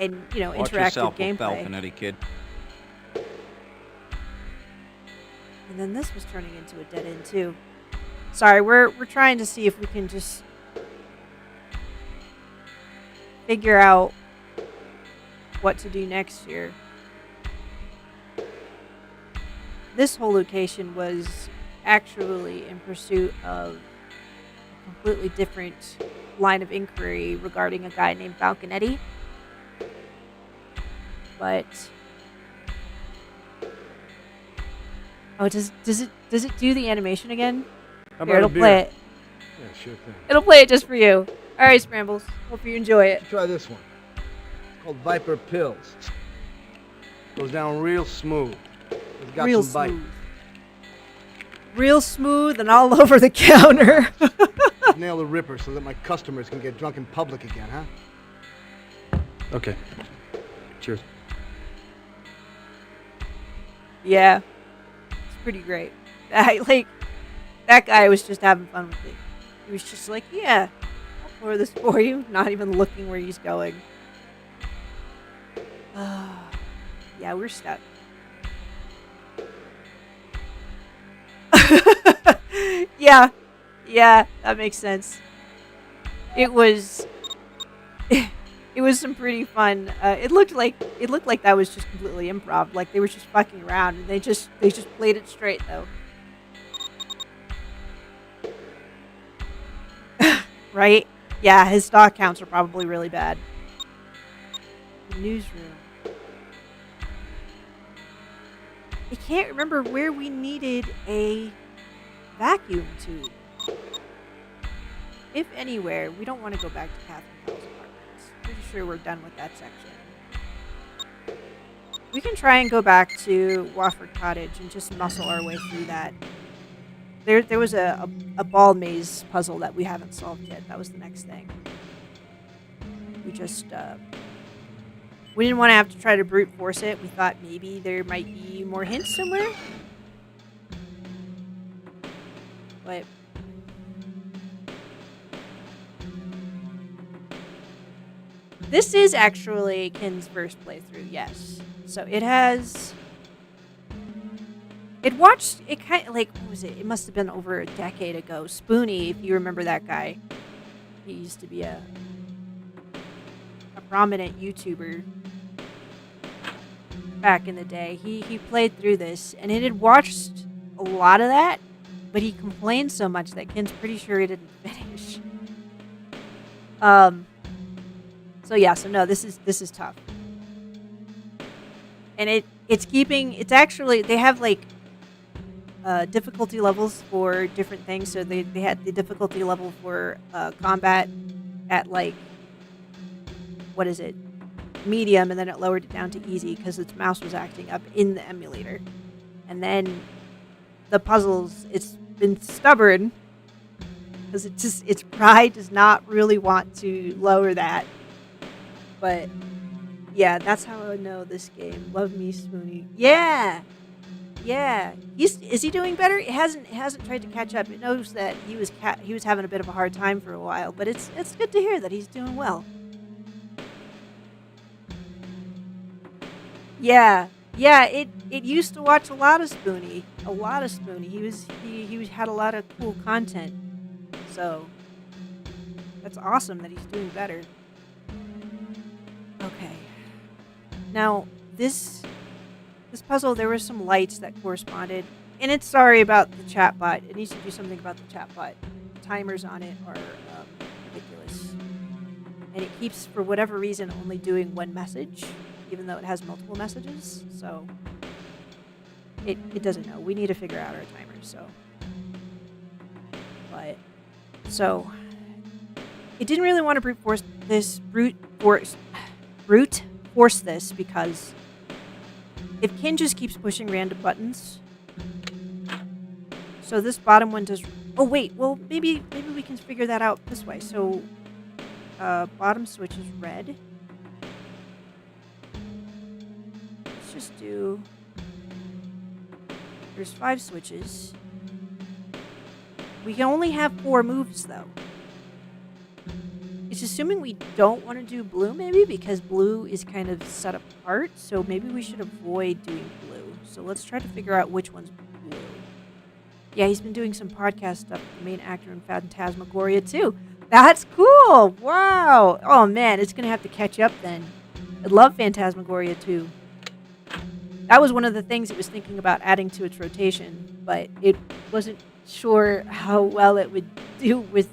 S1: you know,
S4: Watch
S1: interactive
S4: yourself with
S1: gameplay.
S4: Falconetti, kid.
S1: And then this was turning into a dead end too. Sorry, we're trying to see if we can just figure out what to do next year. This whole location was actually in pursuit of a completely different line of inquiry regarding a guy named Falconetti. But oh, does it do the animation again?
S5: How
S1: Here,
S5: about
S1: it'll
S5: a beer?
S1: play it.
S5: Yeah, sure thing.
S1: It'll play it just for you. All right, Scrambles. Hope you enjoy it.
S5: Try this one. It's called Viper Pills. Goes down real smooth. It's got
S1: Real
S5: some bite.
S1: smooth. Real smooth and all over the counter.
S5: Nail the ripper so that my customers can get drunk in public again, huh? Okay. Cheers.
S1: Yeah, it's pretty great. That guy was just having fun with it. He was just like, yeah, I'll pour this for you, not even looking where he's going. Yeah, we're stuck. Yeah, that makes sense. It was some pretty fun. It looked like that was just completely improv. Like they were just fucking around, and they just played it straight though. Right? Yeah, his stock counts are probably really bad. The newsroom. I can't remember where we needed a vacuum tube. If anywhere, we don't want to go back to Catherine Hall's apartments. Pretty sure we're done with that section. We can try and go back to Wofford Cottage and just muscle our way through that. There was a ball maze puzzle that we haven't solved yet. That was the next thing. We just we didn't want to have to try to brute force it. We thought maybe there might be more hints somewhere. But this is actually Ken's first playthrough, yes. So it has... It kind of like, what was it? It must have been over a decade ago. Spoonie, if you remember that guy. He used to be a prominent YouTuber back in the day. He played through this, and it had watched a lot of that, but he complained so much that Ken's pretty sure he didn't finish. So yeah, so no, this is tough. And it's actually, they have like difficulty levels for different things. So they had the difficulty level for combat at like, what is it? Medium, and then it lowered it down to easy because its mouse was acting up in the emulator. And then the puzzles, it's been stubborn because its pride does not really want to lower that. But yeah, that's how I know this game. Love me, Spoonie. Yeah, Yeah. Is he doing better? It hasn't tried to catch up. It knows that he was having a bit of a hard time for a while, but it's good to hear that he's doing well. Yeah. Yeah, it used to watch a lot of Spoonie. A lot of Spoonie. He had a lot of cool content. So that's awesome that he's doing better. Okay. Now, this puzzle, there were some lights that corresponded, and it's sorry about the chatbot. It needs to do something about the chatbot. The timers on it are ridiculous, and it keeps, for whatever reason, only doing one message, even though it has multiple messages. So it doesn't know. We need to figure out our timers. So it didn't really want to brute force this because if Ken just keeps pushing random buttons, so this bottom one does. Oh wait, well maybe we can figure that out this way. So bottom switch is red. Let's just do. There's 5 switches. We can only have 4 moves though. It's assuming we don't want to do blue, maybe, because blue is kind of set apart, so maybe we should avoid doing blue. So let's try to figure out which one's blue. Yeah, he's been doing some podcast stuff with the main actor in Phantasmagoria, too. That's cool! Wow! Oh, man, it's going to have to catch up then. I love Phantasmagoria, too. That was one of the things it was thinking about adding to its rotation, but it wasn't sure how well it would do with,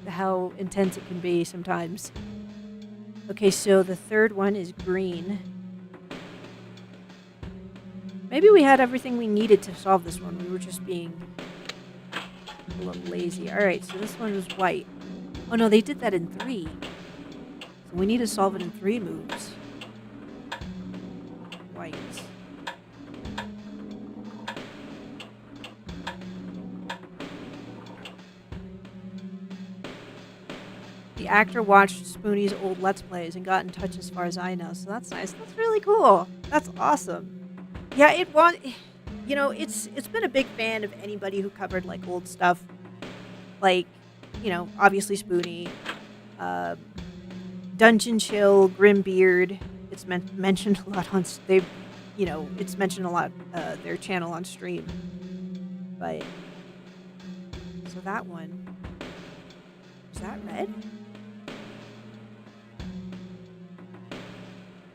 S1: how intense it can be sometimes. Okay, so the third one is green. Maybe we had everything we needed to solve this one. We were just being a little lazy. Alright, so this one was white. Oh no, they did that in 3. So we need to solve it in 3 moves. White. The actor watched Spoonie's old Let's Plays and got in touch as far as I know, so that's nice. That's really cool. That's awesome. Yeah, it's been a big fan of anybody who covered, like, old stuff. Like, obviously Spoonie, Dungeon Chill, Grimbeard. It's mentioned a lot on, it's mentioned a lot, their channel on stream. But, so that one, is that red?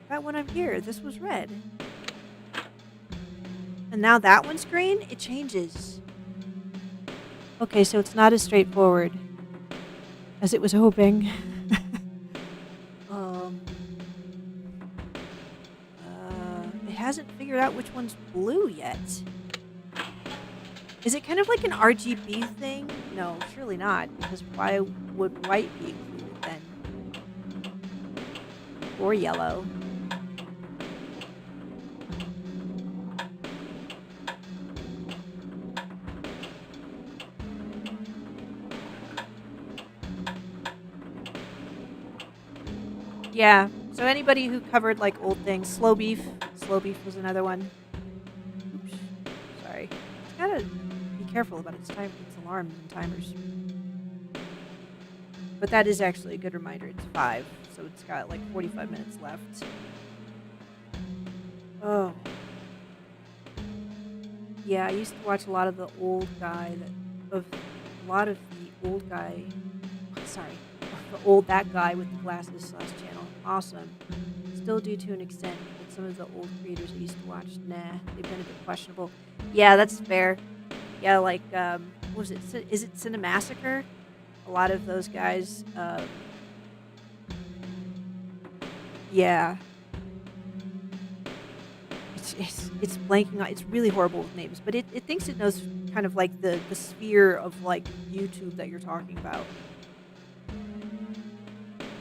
S1: That one up here, this was red. And now that one's green? It changes. Okay, so it's not as straightforward as it was hoping. It hasn't figured out which one's blue yet. Is it kind of like an RGB thing? No, surely not, because why would white be included then? Or yellow? Yeah, so anybody who covered, like, old things, Slow Beef was another one. Oops, sorry. It's gotta be careful about its alarms and timers. But that is actually a good reminder. It's 5, so it's got like 45 minutes left. Oh. Yeah, I used to watch a lot of the old guy that guy with the glasses / channel. Awesome. Still do to an extent, but some of the old creators I used to watch, nah, they've been a bit questionable. Yeah, that's fair. Yeah, like, what was it? Is it Cinemassacre? A lot of those guys, yeah. It's blanking out. It's really horrible with names, but it thinks it knows kind of like the sphere of, like, YouTube that you're talking about.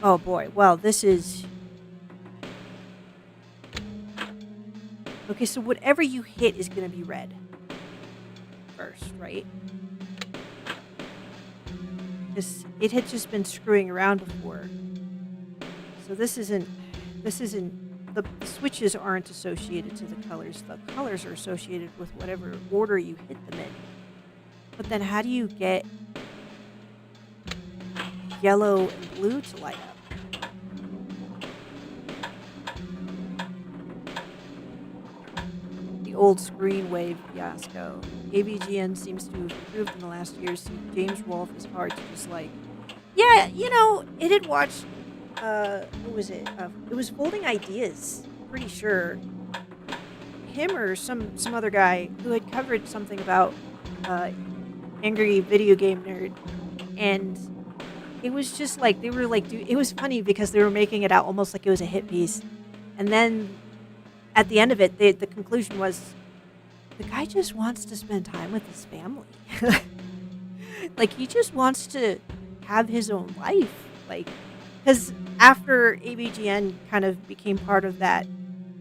S1: Oh boy, well, this is... Okay, so whatever you hit is going to be red first, right? It had just been screwing around before. So this isn't the switches aren't associated to the colors. The colors are associated with whatever order you hit them in. But then how do you get yellow and blue to light up? The old screen wave fiasco. AVGN seems to have improved in the last year, so James Rolfe is hard to dislike. Yeah, you know, it had watched, what was it? It was Folding Ideas, pretty sure. Him or some other guy who had covered something about Angry Video Game Nerd, and it was just like, they were like, dude, it was funny because they were making it out almost like it was a hit piece. And then at the end of it, the conclusion was, the guy just wants to spend time with his family. Like, he just wants to have his own life. Like, because after ABGN kind of became part of that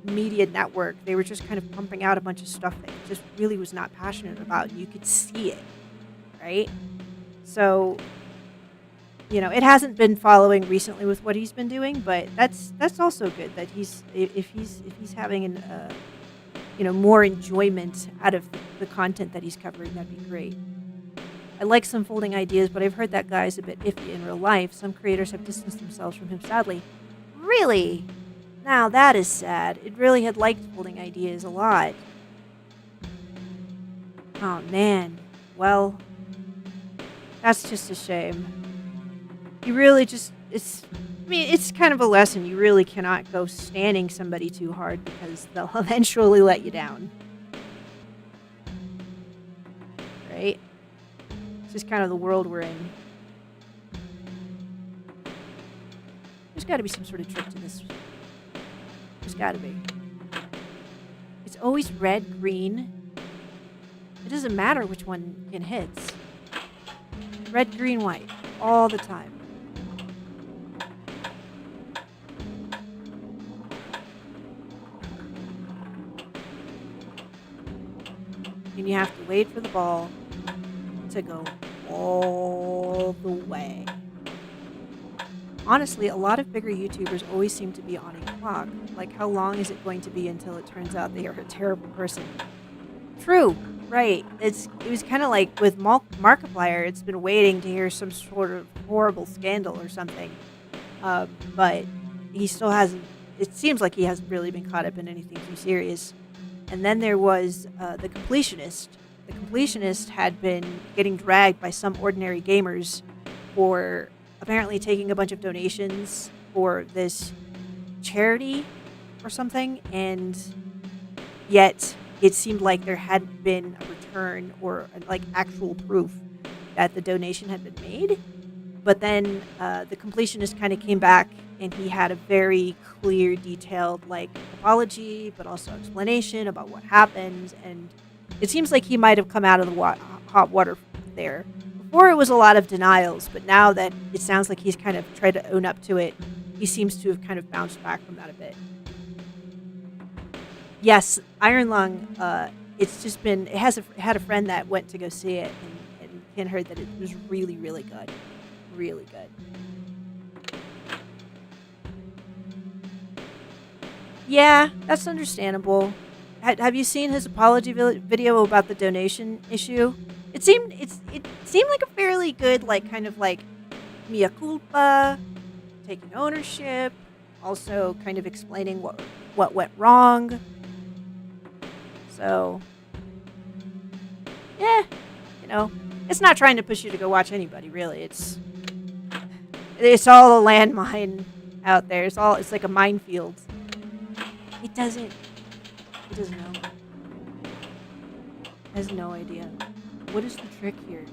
S1: media network, they were just kind of pumping out a bunch of stuff that he just really was not passionate about. You could see it, right? So, you know, it hasn't been following recently with what he's been doing, but that's also good that if he's having an you know, more enjoyment out of the content that he's covering, that'd be great. I like some Folding Ideas, but I've heard that guy's a bit iffy in real life. Some creators have distanced themselves from him, sadly. Really? Now that is sad. It really had liked Folding Ideas a lot. Oh man. Well, that's just a shame. You really just, it's kind of a lesson. You really cannot go standing somebody too hard because they'll eventually let you down. Right? It's just kind of the world we're in. There's got to be some sort of trick to this. There's got to be. It's always red, green. It doesn't matter which one it hits. Red, green, white. All the time. And you have to wait for the ball to go all the way. Honestly, a lot of bigger YouTubers always seem to be on a clock. Like, how long is it going to be until it turns out they are a terrible person? True, right. It was kind of like with Markiplier, it's been waiting to hear some sort of horrible scandal or something. But he still hasn't, it seems like he hasn't really been caught up in anything too serious. And then there was the Completionist. The Completionist had been getting dragged by some ordinary gamers for apparently taking a bunch of donations for this charity or something, and yet it seemed like there hadn't been a return or like actual proof that the donation had been made. But then the Completionist kind of came back, and he had a very clear, detailed like apology, but also explanation about what happened. And it seems like he might have come out of the hot water there. Before it was a lot of denials, but now that it sounds like he's kind of tried to own up to it, he seems to have kind of bounced back from that a bit. Yes, Iron Lung, it's just been, it had a friend that went to go see it and heard that it was really, really good. Really good. Yeah, that's understandable. Have you seen his apology video about the donation issue? It seemed like a fairly good, like, kind of like mea culpa, taking ownership, also kind of explaining what went wrong. So, yeah, you know, it's not trying to push you to go watch anybody, really. It's all a landmine out there. It's like a minefield. It doesn't know. Has no idea. What is the trick here?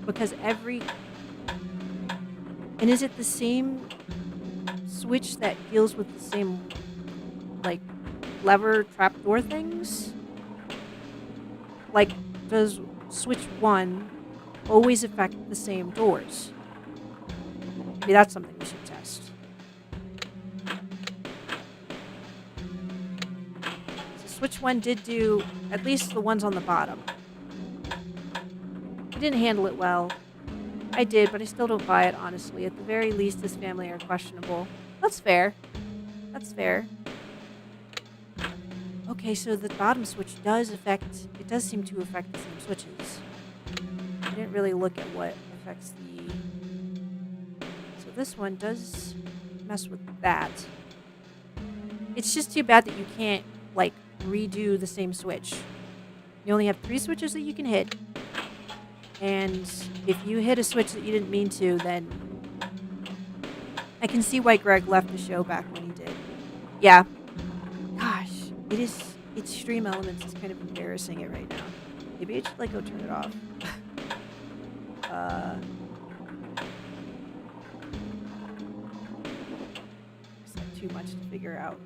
S1: Because and is it the same switch that deals with the same, like, lever trapdoor things? Like, does switch 1 always affect the same doors? Maybe that's something we should test. So switch 1 did do at least the ones on the bottom. He didn't handle it well. I did, but I still don't buy it, honestly. At the very least, this family are questionable. That's fair. That's fair. Okay, so the bottom switch does seem to affect the same switches. I didn't really look at what affects the... So this one does mess with that. It's just too bad that you can't, like, redo the same switch. You only have 3 switches that you can hit. And if you hit a switch that you didn't mean to, then I can see why Greg left the show back when he did. Yeah. Gosh, it's Stream Elements is kind of embarrassing it right now. Maybe I should, like, go turn it off. Is that too much to figure out?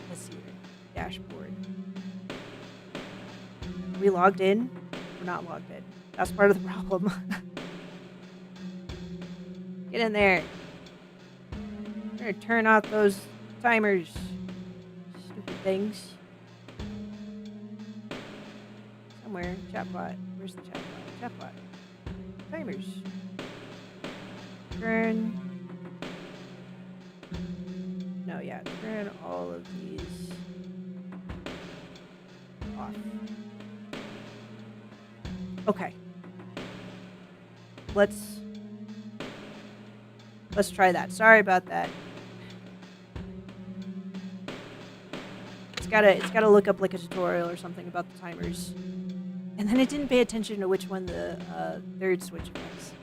S1: Let's see here. Dashboard. Are we logged in? We're not logged in. That's part of the problem. Get in there. I'm gonna turn off those timers. Stupid things. Somewhere. Chatbot. Where's the chatbot? Chatbot. Timers. Turn. No, yeah. Turn all of these off. Okay. Let's try that. Sorry about that. It's gotta look up like a tutorial or something about the timers. And then it didn't pay attention to which one the third switch affects.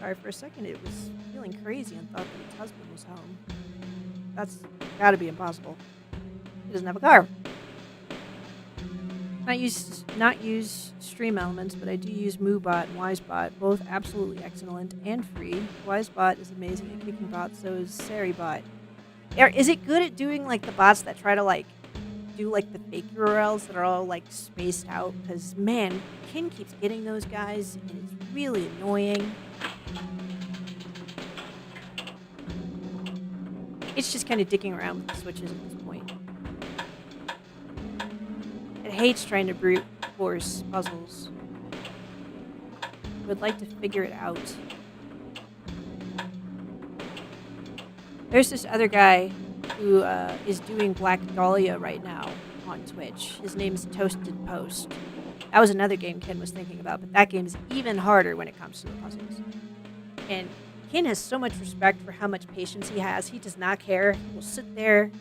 S1: Sorry, for a second it was feeling crazy and thought that its husband was home. That's gotta be impossible. He doesn't have a car. Not use Stream Elements, but I do use MooBot and WiseBot, both absolutely excellent and free. WiseBot is amazing at kicking bots, so is SariBot. Is it good at doing like the bots that try to like do like the fake URLs that are all like spaced out? Because man, Kin keeps getting those guys, and it's really annoying. It's just kind of dicking around with the switches at this point. It hates trying to brute force puzzles. Would like to figure it out. There's this other guy who is doing Black Dahlia right now on Twitch. His name is Toasted Post. That was another game Ken was thinking about, but that game is even harder when it comes to the puzzles. And Ken has so much respect for how much patience he has. He does not care. He will sit there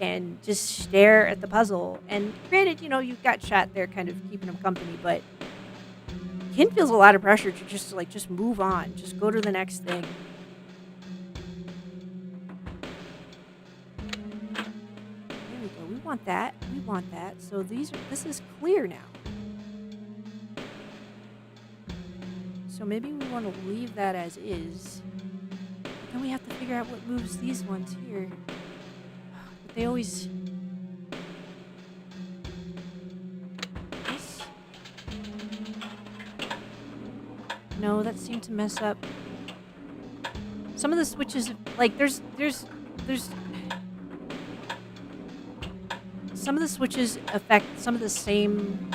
S1: and just stare at the puzzle. And granted, you know, you've got chat there kind of keeping him company, but Ken feels a lot of pressure to just move on. Just go to the next thing. There we go. We want that. We want that. So this is clear now. So maybe we want to leave that as is. But then we have to figure out what moves these ones here. But they always... This? No, that seemed to mess up. Some of the switches, like there's some of the switches affect some of the same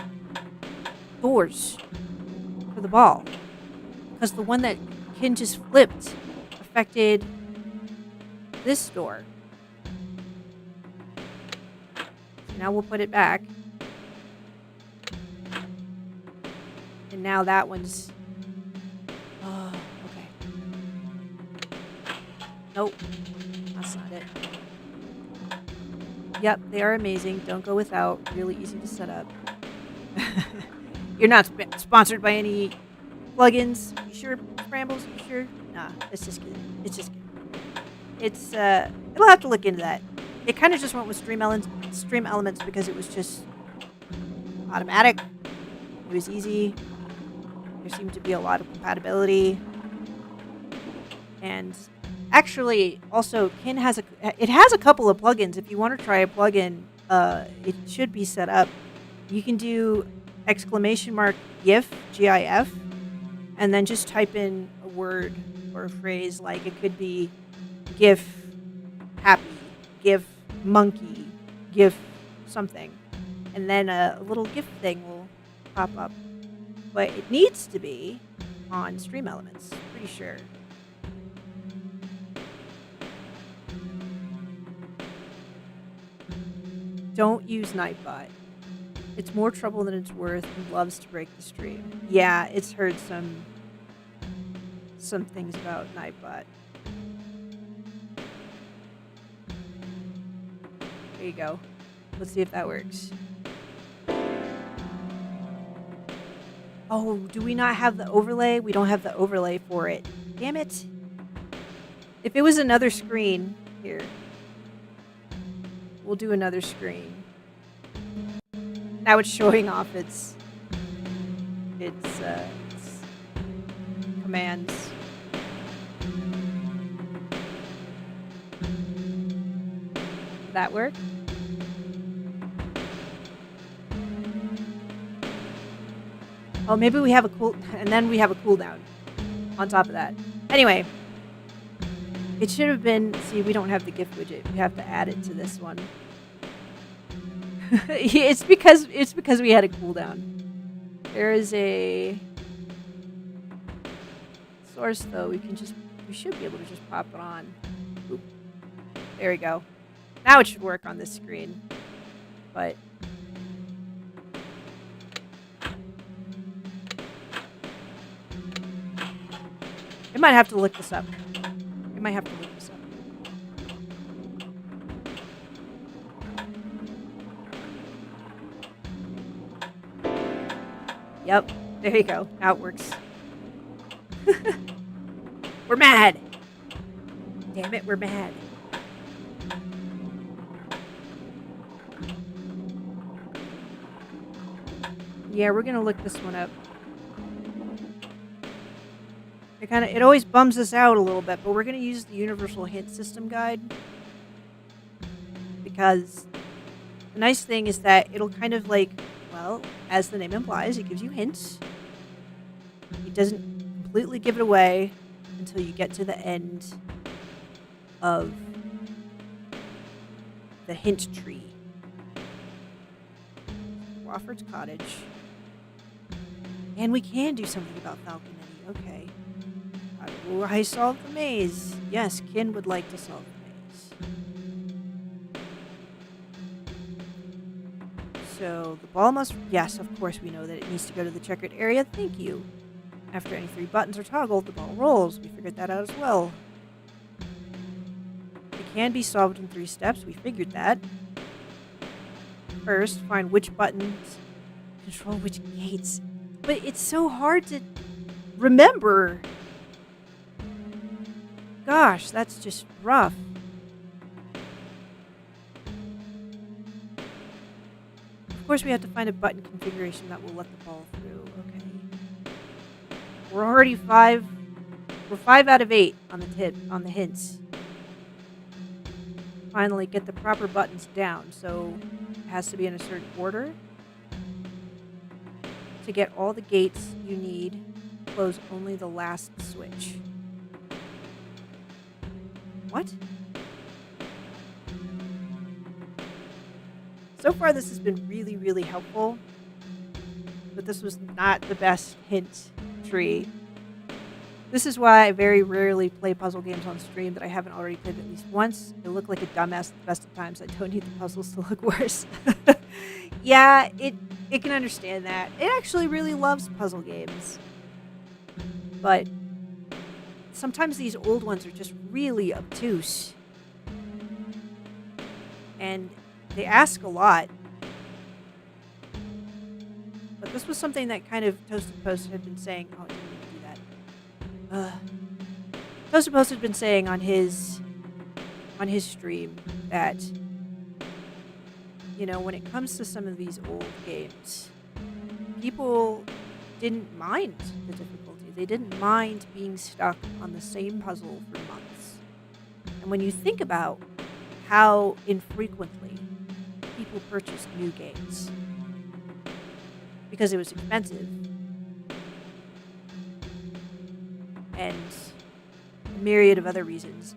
S1: doors for the ball. Because the one that Ken just flipped affected this door. So now we'll put it back. And now that one's... Oh, okay. Nope. That's not it. Yep, they are amazing. Don't go without. Really easy to set up. You're not sponsored by any... plugins? You sure, Brambles? You sure? Nah, it's just good. It's just good. It's it'll have to look into that. It kind of just went with Stream Elements because it was just automatic. It was easy. There seemed to be a lot of compatibility. And actually, also, Kin has a couple of plugins. If you want to try a plugin, it should be set up. You can do !GIF, GIF, and then just type in a word or a phrase, like it could be GIF happy, GIF monkey, GIF something. And then a little GIF thing will pop up. But it needs to be on Stream Elements. Pretty sure. Don't use Nightbot. It's more trouble than it's worth and loves to break the stream. Yeah, it's heard some things about Nightbot. There you go. Let's see if that works. Oh, do we not have the overlay? We don't have the overlay for it. Damn it. If it was another screen, here. We'll do another screen. Now it's showing off its commands. Did that work? Oh, maybe we have a cooldown on top of that. Anyway, it should have been. See, we don't have the GIF widget. We have to add it to this one. it's because we had a cooldown. There is a source though. We should be able to just pop it on. Oop. There we go. Now it should work on this screen. But I might have to look this up. Yep, there you go. Now it works. We're mad. Damn it, we're mad. Yeah, we're gonna look this one up. It always bums us out a little bit, but we're gonna use the Universal Hint System Guide because the nice thing is that it'll kind of like, well, as the name implies, it gives you hints. It doesn't completely give it away until you get to the end of the hint tree. Wofford's Cottage. And we can do something about Falconetti. Okay. I solved the maze. Yes, Kin would like to solve the maze. So the ball must... Yes, of course we know that it needs to go to the checkered area. Thank you. After any 3 buttons are toggled, the ball rolls. We figured that out as well. It can be solved in 3 steps. We figured that. First, find which buttons control which gates. But it's so hard to remember. Gosh, that's just rough. Of course, we have to find a button configuration that will let the ball through. Okay. We're already 5. We're 5 out of 8 on the hints. Finally, get the proper buttons down. So it has to be in a certain order. To get all the gates you need, close only the last switch. What? So far, this has been really, really helpful. But this was not the best hint tree. This is why I very rarely play puzzle games on stream that I haven't already played at least once. I look like a dumbass the best of times. I don't need the puzzles to look worse. Yeah, it can understand that. It actually really loves puzzle games. But sometimes these old ones are just really obtuse. And they ask a lot. But this was something that kind of Toasted Post had been saying. Oh, I didn't mean to do that. Toasted Post had been saying on his stream that, you know, when it comes to some of these old games, people didn't mind the difficulty. They didn't mind being stuck on the same puzzle for months. And when you think about how infrequently people purchased new games because it was expensive and a myriad of other reasons,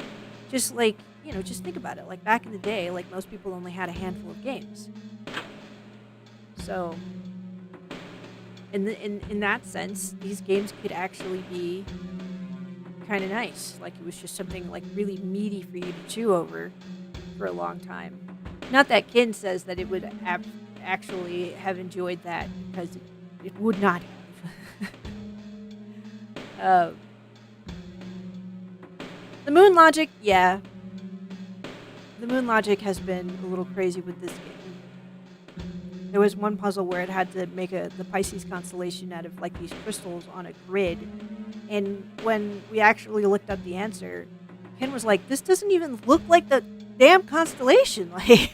S1: just like, you know, just think about it. Like back in the day, like most people only had a handful of games. So In that sense, these games could actually be kind of nice. Like it was just something like really meaty for you to chew over for a long time. Not that Kin says that it would actually have enjoyed that, because it would not have. The moon logic, yeah. The moon logic has been a little crazy with this game. There was one puzzle where it had to make the Pisces constellation out of like these crystals on a grid. And when we actually looked up the answer, Ken was like, this doesn't even look like the damn constellation. Like,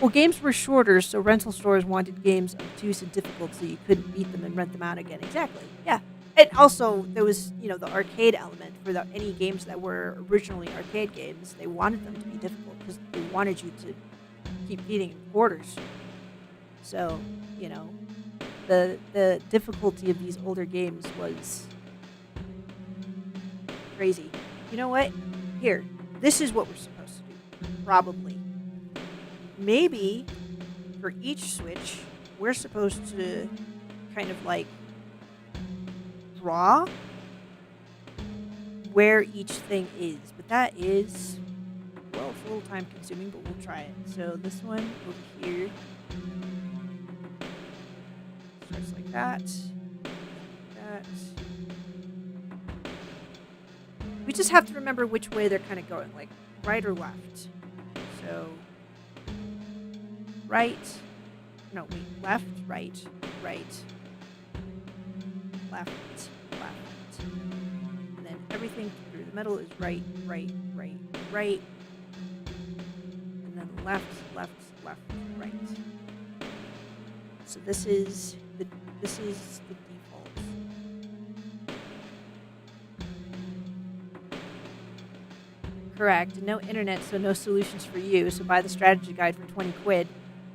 S1: well, games were shorter, so rental stores wanted games obtuse and difficult so you couldn't beat them and rent them out again. Exactly. Yeah. And also, there was, the arcade element for any games that were originally arcade games. They wanted them to be difficult because they wanted you to keep beating in quarters. So, the difficulty of these older games was crazy. You know what? Here, this is what we're supposed to do. Probably. Maybe for each Switch, we're supposed to kind of like draw where each thing is. But that is, well, it's a little time consuming, but we'll try it. So this one over here starts like that. We just have to remember which way they're kind of going, like right or left. So left, right, left. And then everything through the middle is right. And then left, right. So this is the default. Correct. No internet, so no solutions for you. So buy the strategy guide for 20 quid.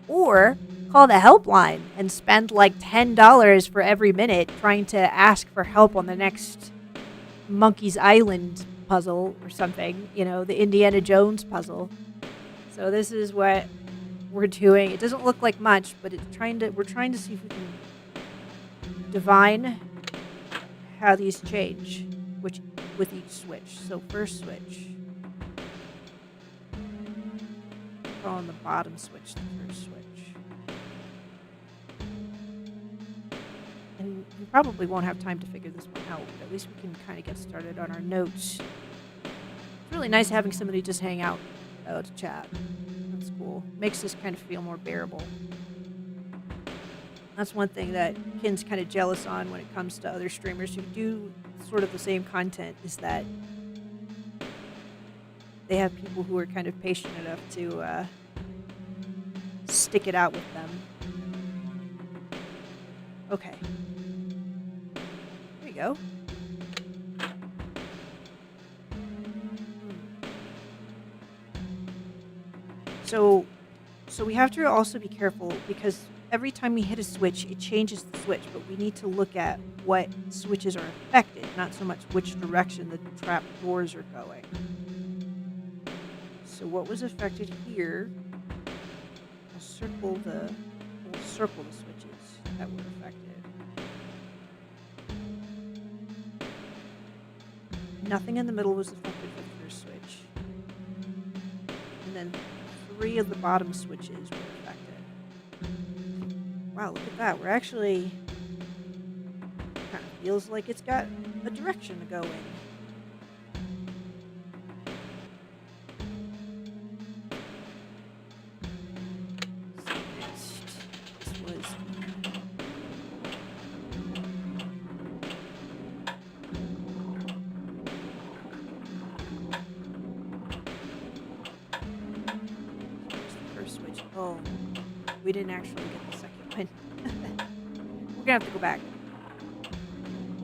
S1: Or call the helpline and spend like $10 for every minute trying to ask for help on the next Monkey's Island puzzle or something. The Indiana Jones puzzle. So this is what we're doing. It doesn't look like much, but we're trying to see if we can divine how these change with each switch. So first switch. On the bottom switch, the first switch. And we probably won't have time to figure this one out, but at least we can kind of get started on our notes. It's really nice having somebody just hang out to chat. That's cool. Makes this kind of feel more bearable. That's one thing that Ken's kind of jealous on when it comes to other streamers who do sort of the same content, is that they have people who are kind of patient enough to stick it out with them. Okay. There you go. So we have to also be careful, because every time we hit a switch, it changes the switch, but we need to look at what switches are affected, not so much which direction the trap doors are going. So what was affected here? We'll circle the switches that were affected. Nothing in the middle was affected for the first switch. And then 3 of the bottom switches were affected. Wow, look at that. We're actually kind of feels like it's got a direction to go in. Oh, we didn't actually get the second one. We're gonna have to go back.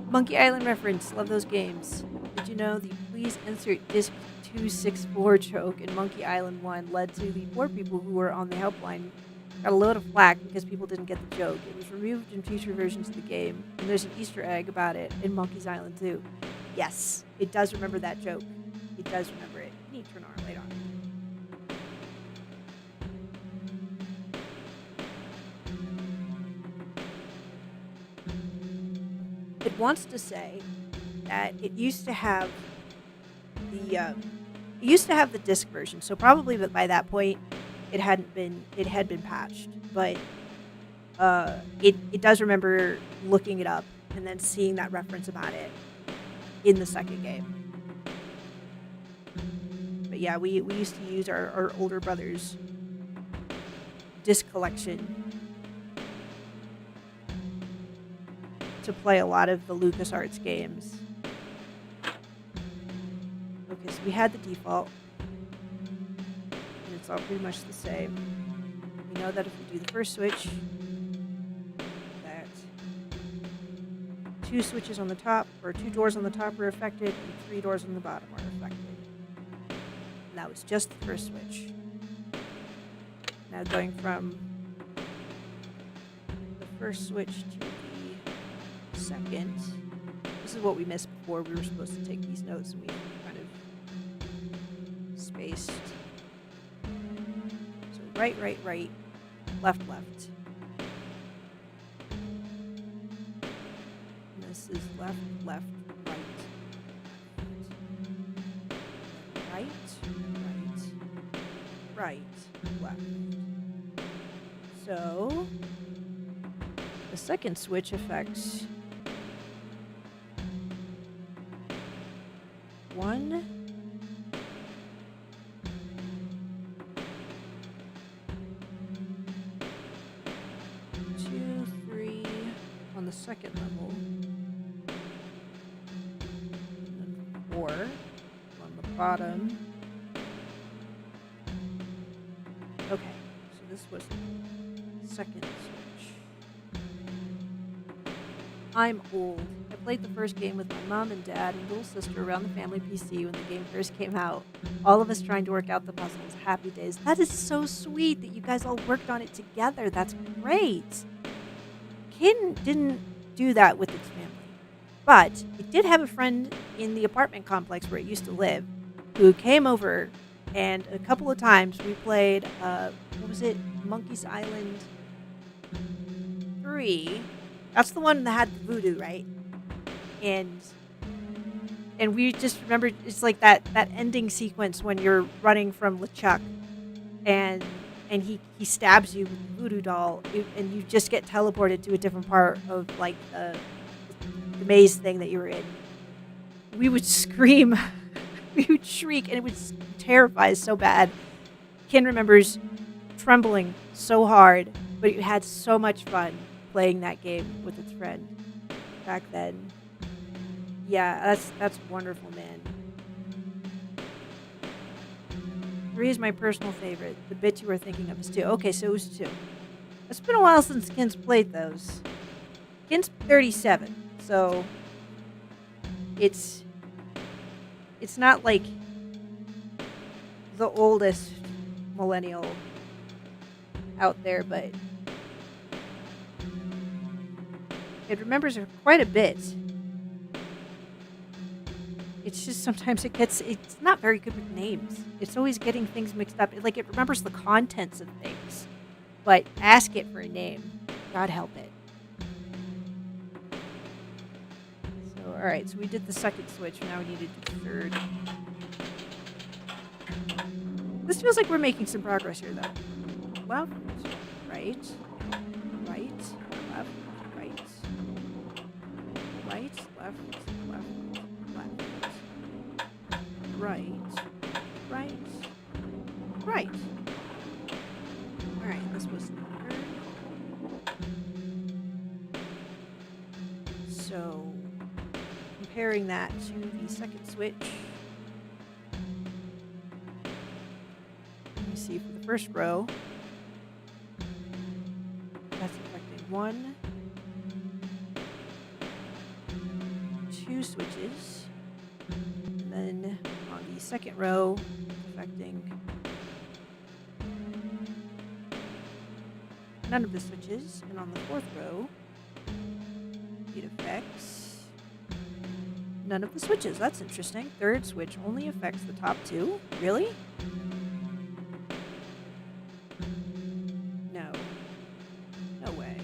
S1: Monkey Island reference. Love those games. Did you know the please insert disc 264 joke in Monkey Island 1 led to the poor people who were on the helpline got a load of flack because people didn't get the joke. It was removed in future versions of the game, and there's an Easter egg about it in Monkey's Island 2. Yes, it does remember that joke. It does remember it. You need to turn our light on. it wants to say that it used to have the disc version, so probably by that point it had been patched, but it does remember looking it up and then seeing that reference about it in the second game. But yeah, we used to use our older brother's disc collection to play a lot of the LucasArts games. Okay, so we had the default, and it's all pretty much the same. We know that if we do the first switch, that 2 switches on the top, or 2 doors on the top are affected, and 3 doors on the bottom are affected. And that was just the first switch. Now going from the first switch to the second. This is what we missed before. We were supposed to take these notes and we kind of spaced. So right, right, right, left, left. And this is left, left, right, right, right, right, left. So the second switch affects 1, 2, 3 on the second level, and then 4 on the bottom. Okay, so this was the second switch. I'm old. I played the first game with my mom and dad and little sister around the family PC when the game first came out. All of us trying to work out the puzzles. Happy days. That is so sweet that you guys all worked on it together. That's great. Kin didn't do that with its family. But it did have a friend in the apartment complex where it used to live who came over, and a couple of times we played, what was it? Monkey's Island 3. That's the one that had the voodoo, right? And we just remember it's like that ending sequence when you're running from LeChuck and he stabs you with the voodoo doll and you just get teleported to a different part of like the maze thing that you were in. We would scream, we would shriek, and it would terrify us so bad. Ken remembers trembling so hard, but it had so much fun playing that game with its friend back then. Yeah, that's wonderful, man. 3 is my personal favorite. The bit you were thinking of is 2. Okay, so it was 2. It's been a while since Ken's played those. Ken's 37, so it's not like the oldest millennial out there, but it remembers her quite a bit. It's just sometimes it's not very good with names. It's always getting things mixed up. Like, it remembers the contents of things, but ask it for a name. God help it. So, alright, so we did the second switch. Now we need to do the third. This feels like we're making some progress here, though. Left, right, right, left, right, right, left, left, left, right, right, right. Alright, this was the third. So, comparing that to the second switch, let me see for the first row. That's affecting 1, 2 switches, and then on the second row, affecting none of the switches, and on the fourth row, it affects none of the switches. That's interesting. Third switch only affects the top 2? Really? No. No way.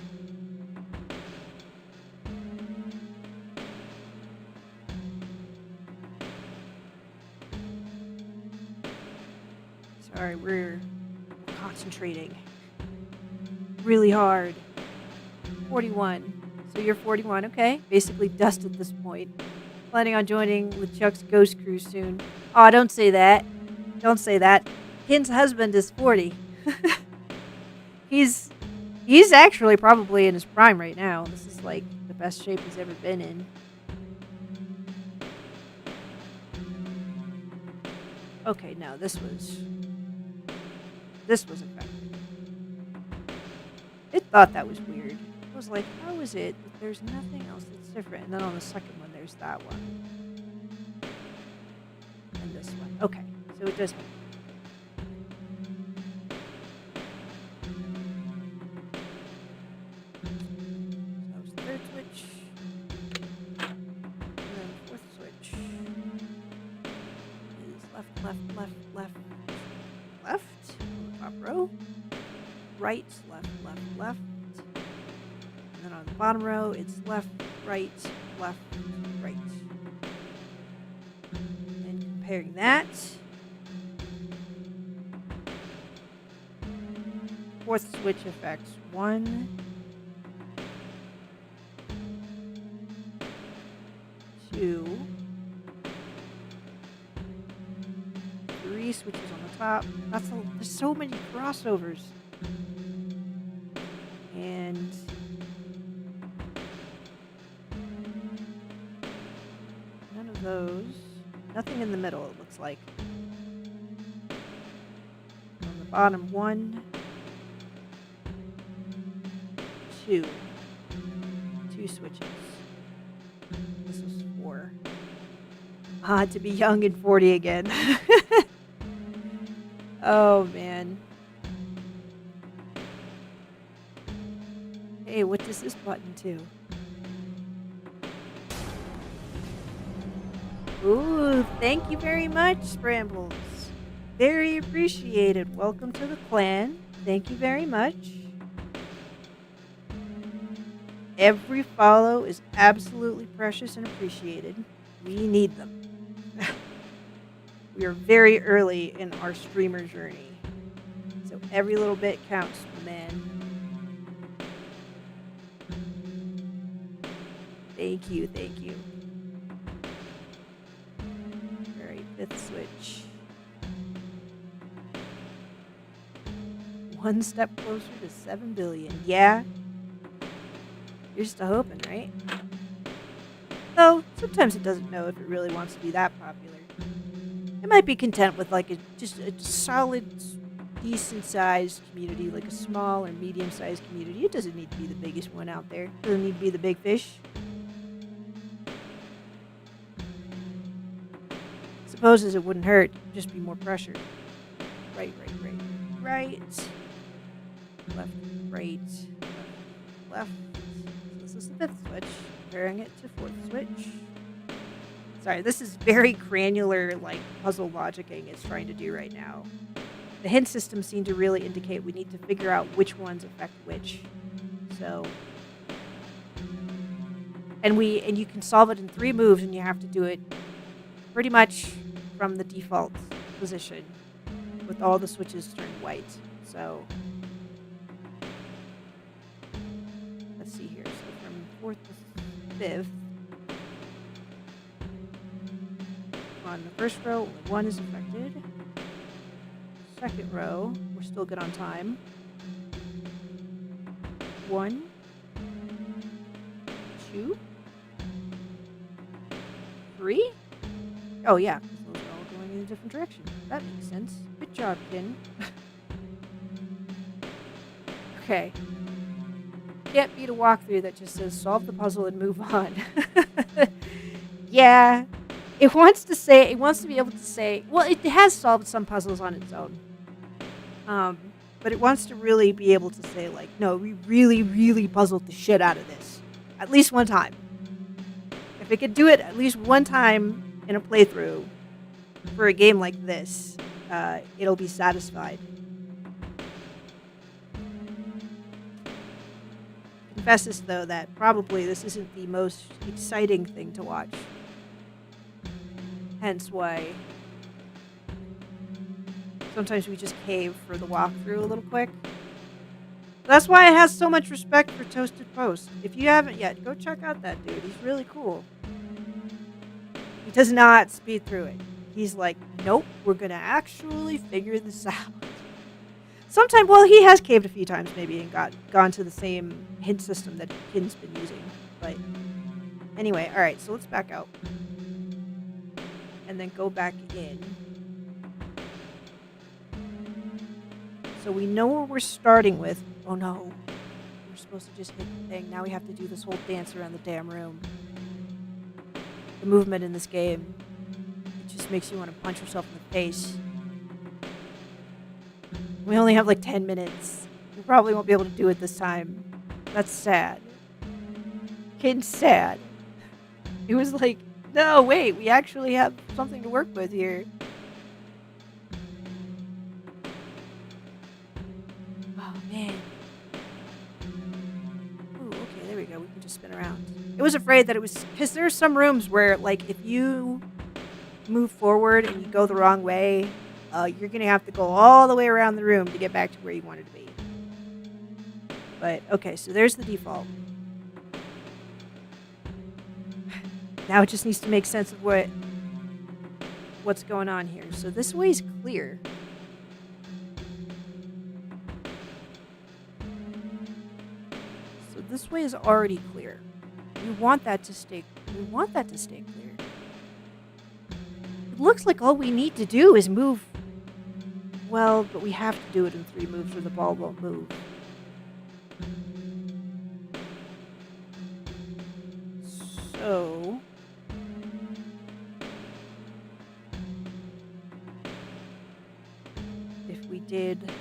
S1: Sorry, we're concentrating really hard. 41. So you're 41, okay. Basically dust at this point. Planning on joining with Chuck's ghost crew soon. Oh, don't say that. Don't say that. Ken's husband is 40. He's actually probably in his prime right now. This is like the best shape he's ever been in. Okay, no, this was effective. It thought that was weird. It was like, how is it that there's nothing else that's different? And then on the second one, there's that one. And this one. Okay, so it does have. So that was the third switch. And then the fourth switch is left, left, left, left, left on the top row. Right, left, left, left. And then on the bottom row, it's left, right, right. And comparing that, fourth switch affects 1, 2, 3 switches on the top. There's so many crossovers. And none of those. Nothing in the middle, it looks like. On the bottom, 1, 2. 2 switches. This was 4. To be young and 40 again. Oh, man. Hey, what does this button do? Ooh, thank you very much, Brambles. Very appreciated. Welcome to the clan. Thank you very much. Every follow is absolutely precious and appreciated. We need them. We are very early in our streamer journey. So every little bit counts, man. Thank you, thank you. Alright, fifth switch. One step closer to 7 billion. Yeah. You're still hoping, right? Though, sometimes it doesn't know if it really wants to be that popular. It might be content with like just a solid, decent-sized community, like a small or medium-sized community. It doesn't need to be the biggest one out there. It doesn't need to be the big fish. Supposes it wouldn't hurt, just be more pressure. Right. Left, right, left. So this is the fifth switch. Comparing it to fourth switch. Sorry, this is very granular, like, puzzle logicking it's trying to do right now. The hint systems seem to really indicate we need to figure out which ones affect which. So... And you can solve it in 3 moves, and you have to do it pretty much from the default position with all the switches turned white. So let's see here. So from 4th to 5th, on the first row, only 1 is affected. Second row, we're still good on time. 1, 2, 3. Oh yeah, because those are all going in a different direction. That makes sense. Good job, Kin. Okay. Can't beat a walkthrough that just says solve the puzzle and move on. Yeah. It wants to be able to say, well, it has solved some puzzles on its own. But it wants to really be able to say, like, no, we really, really puzzled the shit out of this. At least one time. If it could do it at least one time in a playthrough for a game like this, it'll be satisfied. Confesses, though, that probably this isn't the most exciting thing to watch. Hence why sometimes we just cave for the walkthrough a little quick. That's why I have so much respect for Toasted Post. If you haven't yet, go check out that dude. He's really cool. He does not speed through it. He's like, nope, we're going to actually figure this out. Sometimes, well, he has caved a few times maybe and gone to the same hint system that Kin's been using. But anyway, all right, so let's back out. And then go back in. So we know where we're starting with. Oh no, we're supposed to just hit the thing. Now we have to do this whole dance around the damn room. The movement in this game, it just makes you want to punch yourself in the face. We only have like 10 minutes. We probably won't be able to do it this time. That's sad. Kid's sad. It was like, no, wait, we actually have something to work with here. Oh, man. Ooh, okay, there we go. We can just spin around. I was afraid that it was... Because there are some rooms where, like, if you move forward and you go the wrong way, you're going to have to go all the way around the room to get back to where you wanted to be. But, okay, so there's the default. Now it just needs to make sense of what's going on here. So this way's clear. So this way is already clear. We want that to stay clear. It looks like all we need to do is move. Well, but we have to do it in 3 moves or the ball won't move. So if we did,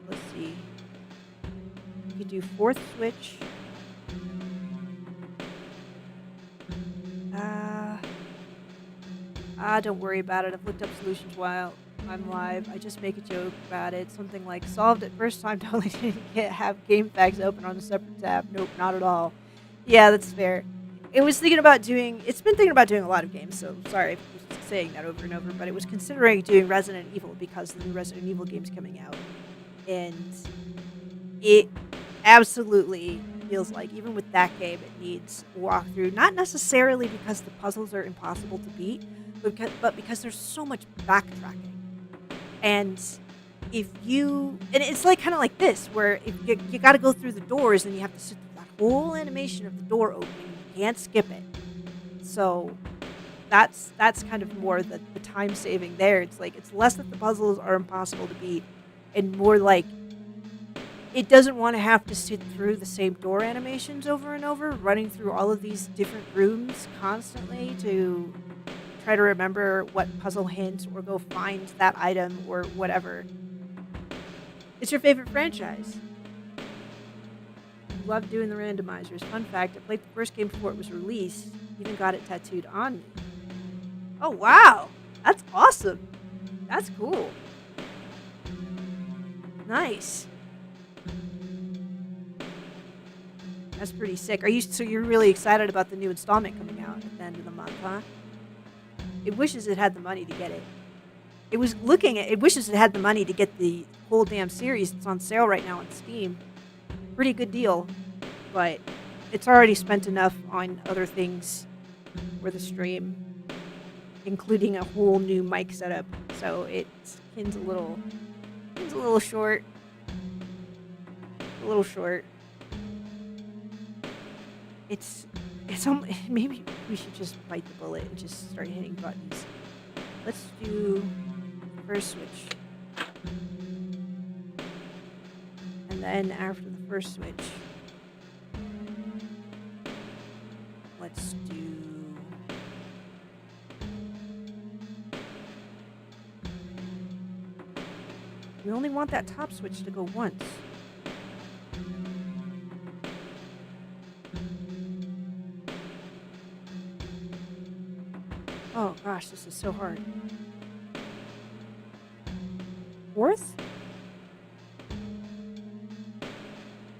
S1: let's see, we could do 4th switch. Don't worry about it. I've looked up solutions while I'm live. I just make a joke about it. Something like, solved it first time, totally didn't have game facts open on a separate tab. Nope, not at all. Yeah, that's fair. It's been thinking about doing a lot of games, so sorry for saying that over and over, but it was considering doing Resident Evil because the new Resident Evil game's coming out. And it absolutely feels like, even with that game, it needs a walkthrough. Not necessarily because the puzzles are impossible to beat, but because there's so much backtracking. And it's like kind of like this, where if you got to go through the doors and you have to sit through that whole animation of the door opening. You can't skip it. So that's kind of more the time saving there. It's like, it's less that the puzzles are impossible to beat and more like it doesn't want to have to sit through the same door animations over and over, running through all of these different rooms constantly to try to remember what puzzle hint or go find that item or whatever. It's your favorite franchise. Love doing the randomizers. Fun fact, I played the first game before it was released. Even got it tattooed on me. Oh, wow. That's awesome. That's cool. Nice. That's pretty sick. So you're really excited about the new installment coming out at the end of the month, huh? It wishes it had the money to get it. It wishes it had the money to get the whole damn series. It's on sale right now on Steam. Pretty good deal, but it's already spent enough on other things for the stream, including a whole new mic setup. So Kin's a little short. A little short. Maybe we should just bite the bullet and just start hitting buttons. Let's do first switch. And then after the first switch, let's do we only want that top switch to go once. Oh gosh, this is so hard. 4th?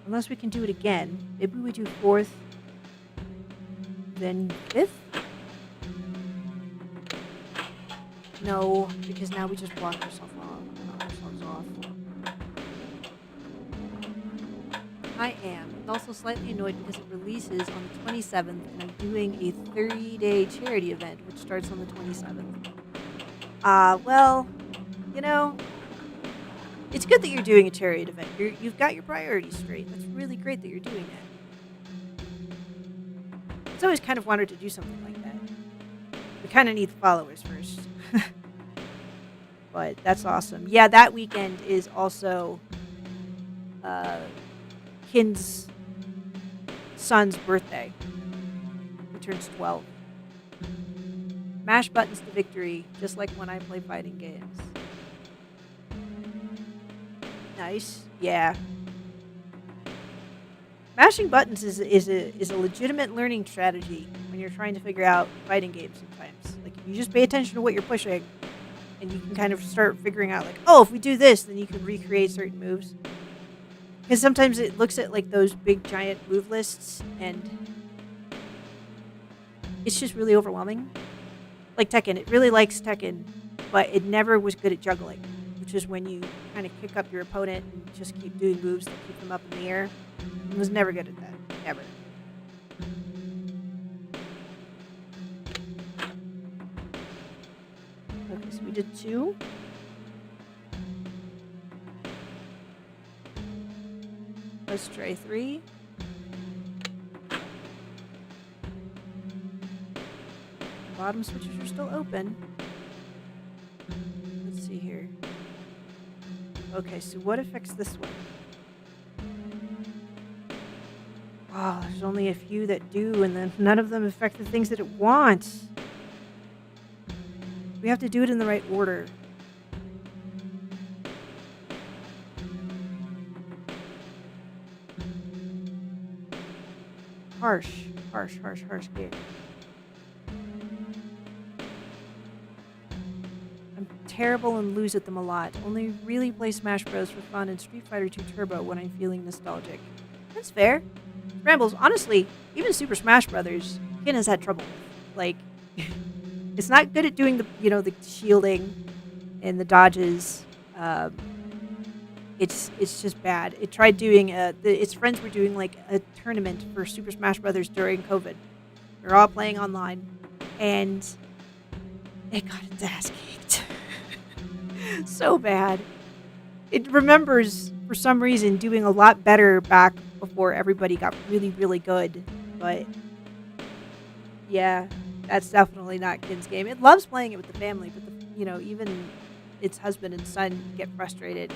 S1: Unless we can do it again. Maybe we do 4th, then 5th? No, because now we just blocked ourselves off. I am also slightly annoyed because it releases on the 27th, and I'm doing a 30-day charity event, which starts on the 27th. Well, you know, it's good that you're doing a charity event. You've got your priorities straight. That's really great that you're doing that. I've always kind of wanted to do something like that. We kind of need the followers first. But that's awesome. Yeah, that weekend is also Kin's son's birthday. He turns 12. Mash buttons to victory, just like when I play fighting games. Nice. Yeah. Mashing buttons is a legitimate learning strategy when you're trying to figure out fighting games sometimes. Like, you just pay attention to what you're pushing, and you can kind of start figuring out, like, oh, if we do this, then you can recreate certain moves. Because sometimes it looks at, like, those big, giant move lists, and it's just really overwhelming. Like Tekken, it really likes Tekken, but it never was good at juggling, which is when you kind of kick up your opponent and just keep doing moves that keep them up in the air. It was never good at that, ever. Okay, so we did 2. Let's try 3. Bottom switches are still open. Let's see here. Okay, so what affects this one? Oh, there's only a few that do, and then none of them affect the things that it wants. We have to do it in the right order. Harsh game. I'm terrible and lose at them a lot. Only really play Smash Bros. For fun and Street Fighter 2 Turbo when I'm feeling nostalgic. That's fair. Rambles, honestly, even Super Smash Brothers, Ken has had trouble with. Like, it's not good at doing the shielding and the dodges. It's just bad. It tried doing its friends were doing like a tournament for Super Smash Brothers during COVID. They're all playing online, and it got its ass kicked. So bad. It remembers for some reason doing a lot better back before everybody got really, really good. But yeah, that's definitely not Kin's game. It loves playing it with the family, but even its husband and son get frustrated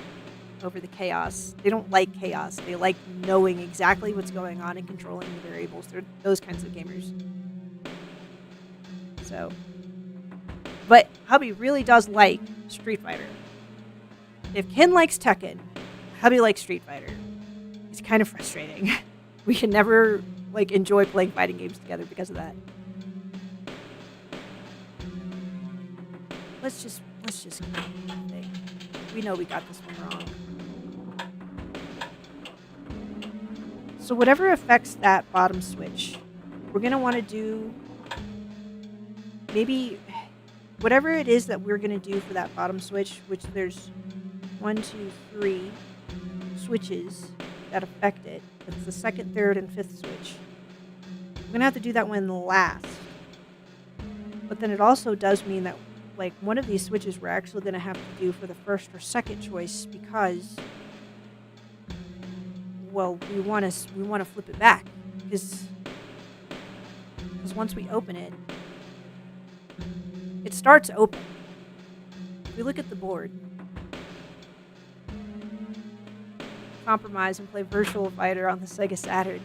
S1: over the chaos. They don't like chaos. They like knowing exactly what's going on and controlling the variables. They're those kinds of gamers. So, but hubby really does like Street Fighter. If Ken likes Tekken, hubby likes Street Fighter. It's kind of frustrating. We can never enjoy playing fighting games together because of that. Let's just we know we got this one wrong. So whatever affects that bottom switch, we're gonna want to do maybe whatever it is that we're gonna do for that bottom switch, which there's 1, 2, 3 switches that affect it. It's the second, third, and fifth switch. We're gonna have to do that one last. But then it also does mean that one of these switches we're actually gonna have to do for the first or second choice because, well, we want to flip it back because once we open it, it starts open. If we look at the board, compromise and play Virtual Fighter on the Sega Saturn.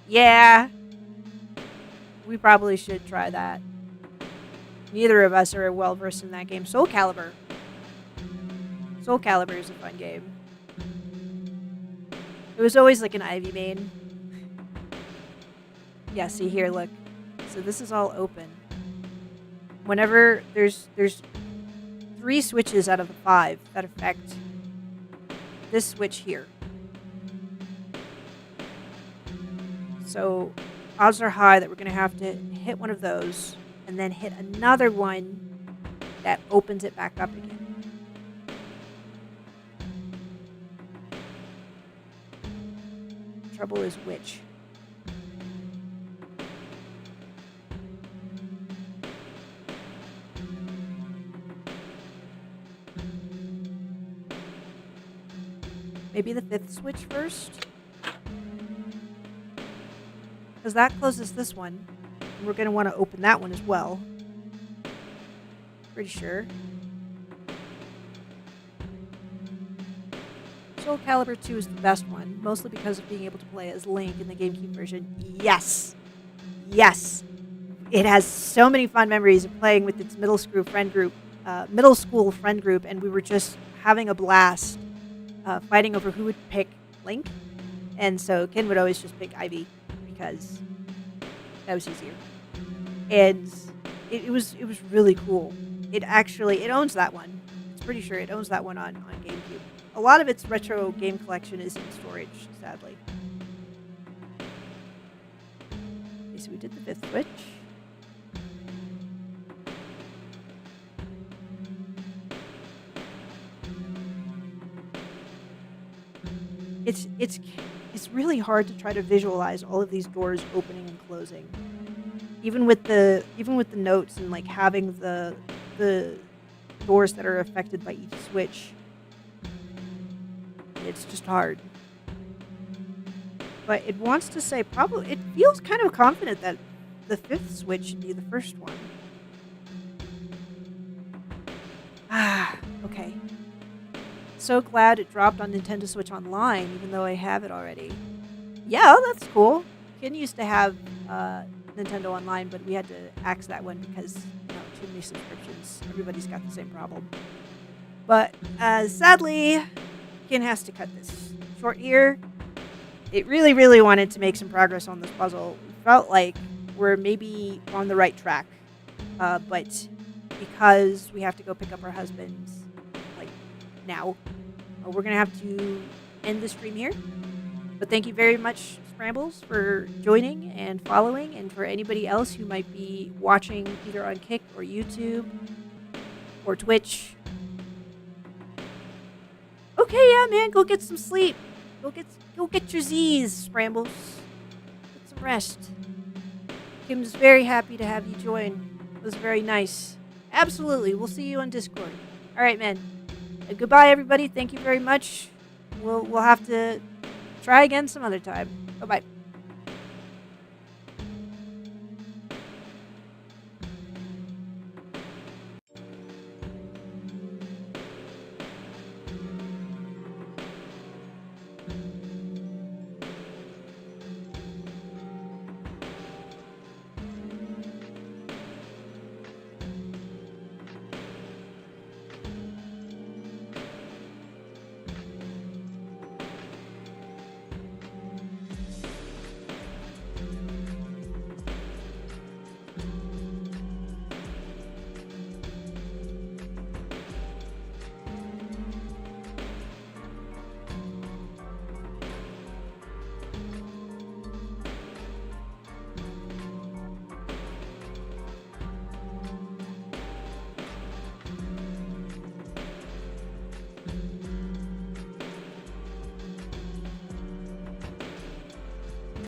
S1: Yeah, we probably should try that. Neither of us are well versed in that game. Soul Calibur is a fun game. It was always like an Ivy main. Yeah, see here, look. So this is all open. Whenever there's 3 switches out of the 5 that affect this switch here. So odds are high that we're going to have to hit one of those and then hit another one that opens it back up again. Trouble is which? Maybe the 5th switch first? Because that closes this one. And we're going to want to open that one as well. Pretty sure. Soul Calibur 2 is the best one, mostly because of being able to play as Link in the GameCube version. Yes! Yes! It has so many fond memories of playing with its middle school friend group, and we were just having a blast fighting over who would pick Link. And so Ken would always just pick Ivy because that was easier. And it was really cool. It owns that one. It's pretty sure it owns that one on GameCube. A lot of its retro game collection is in storage, sadly. Okay, so we did the 5th switch. It's really hard to try to visualize all of these doors opening and closing. Even with the notes and like having the doors that are affected by each switch. It's just hard. But it wants to say it feels kind of confident that the 5th switch should be the first one. Okay. So glad it dropped on Nintendo Switch Online, even though I have it already. Yeah, that's cool. Ken used to have Nintendo Online, but we had to axe that one because, too many subscriptions. Everybody's got the same problem. But sadly, Ken has to cut this short here. It really, really wanted to make some progress on this puzzle. We felt like we're maybe on the right track. But because we have to go pick up our husbands, like, now, we're going to have to end the stream here. But thank you very much, Scrambles, for joining and following, and for anybody else who might be watching either on Kick or YouTube or Twitch. Okay, yeah, man, go get some sleep. Go get your Z's, Scrambles. Get some rest. Kim's very happy to have you join. It was very nice. Absolutely. We'll see you on Discord. All right, man. Goodbye, everybody. Thank you very much. We'll have to try again some other time. Bye-bye.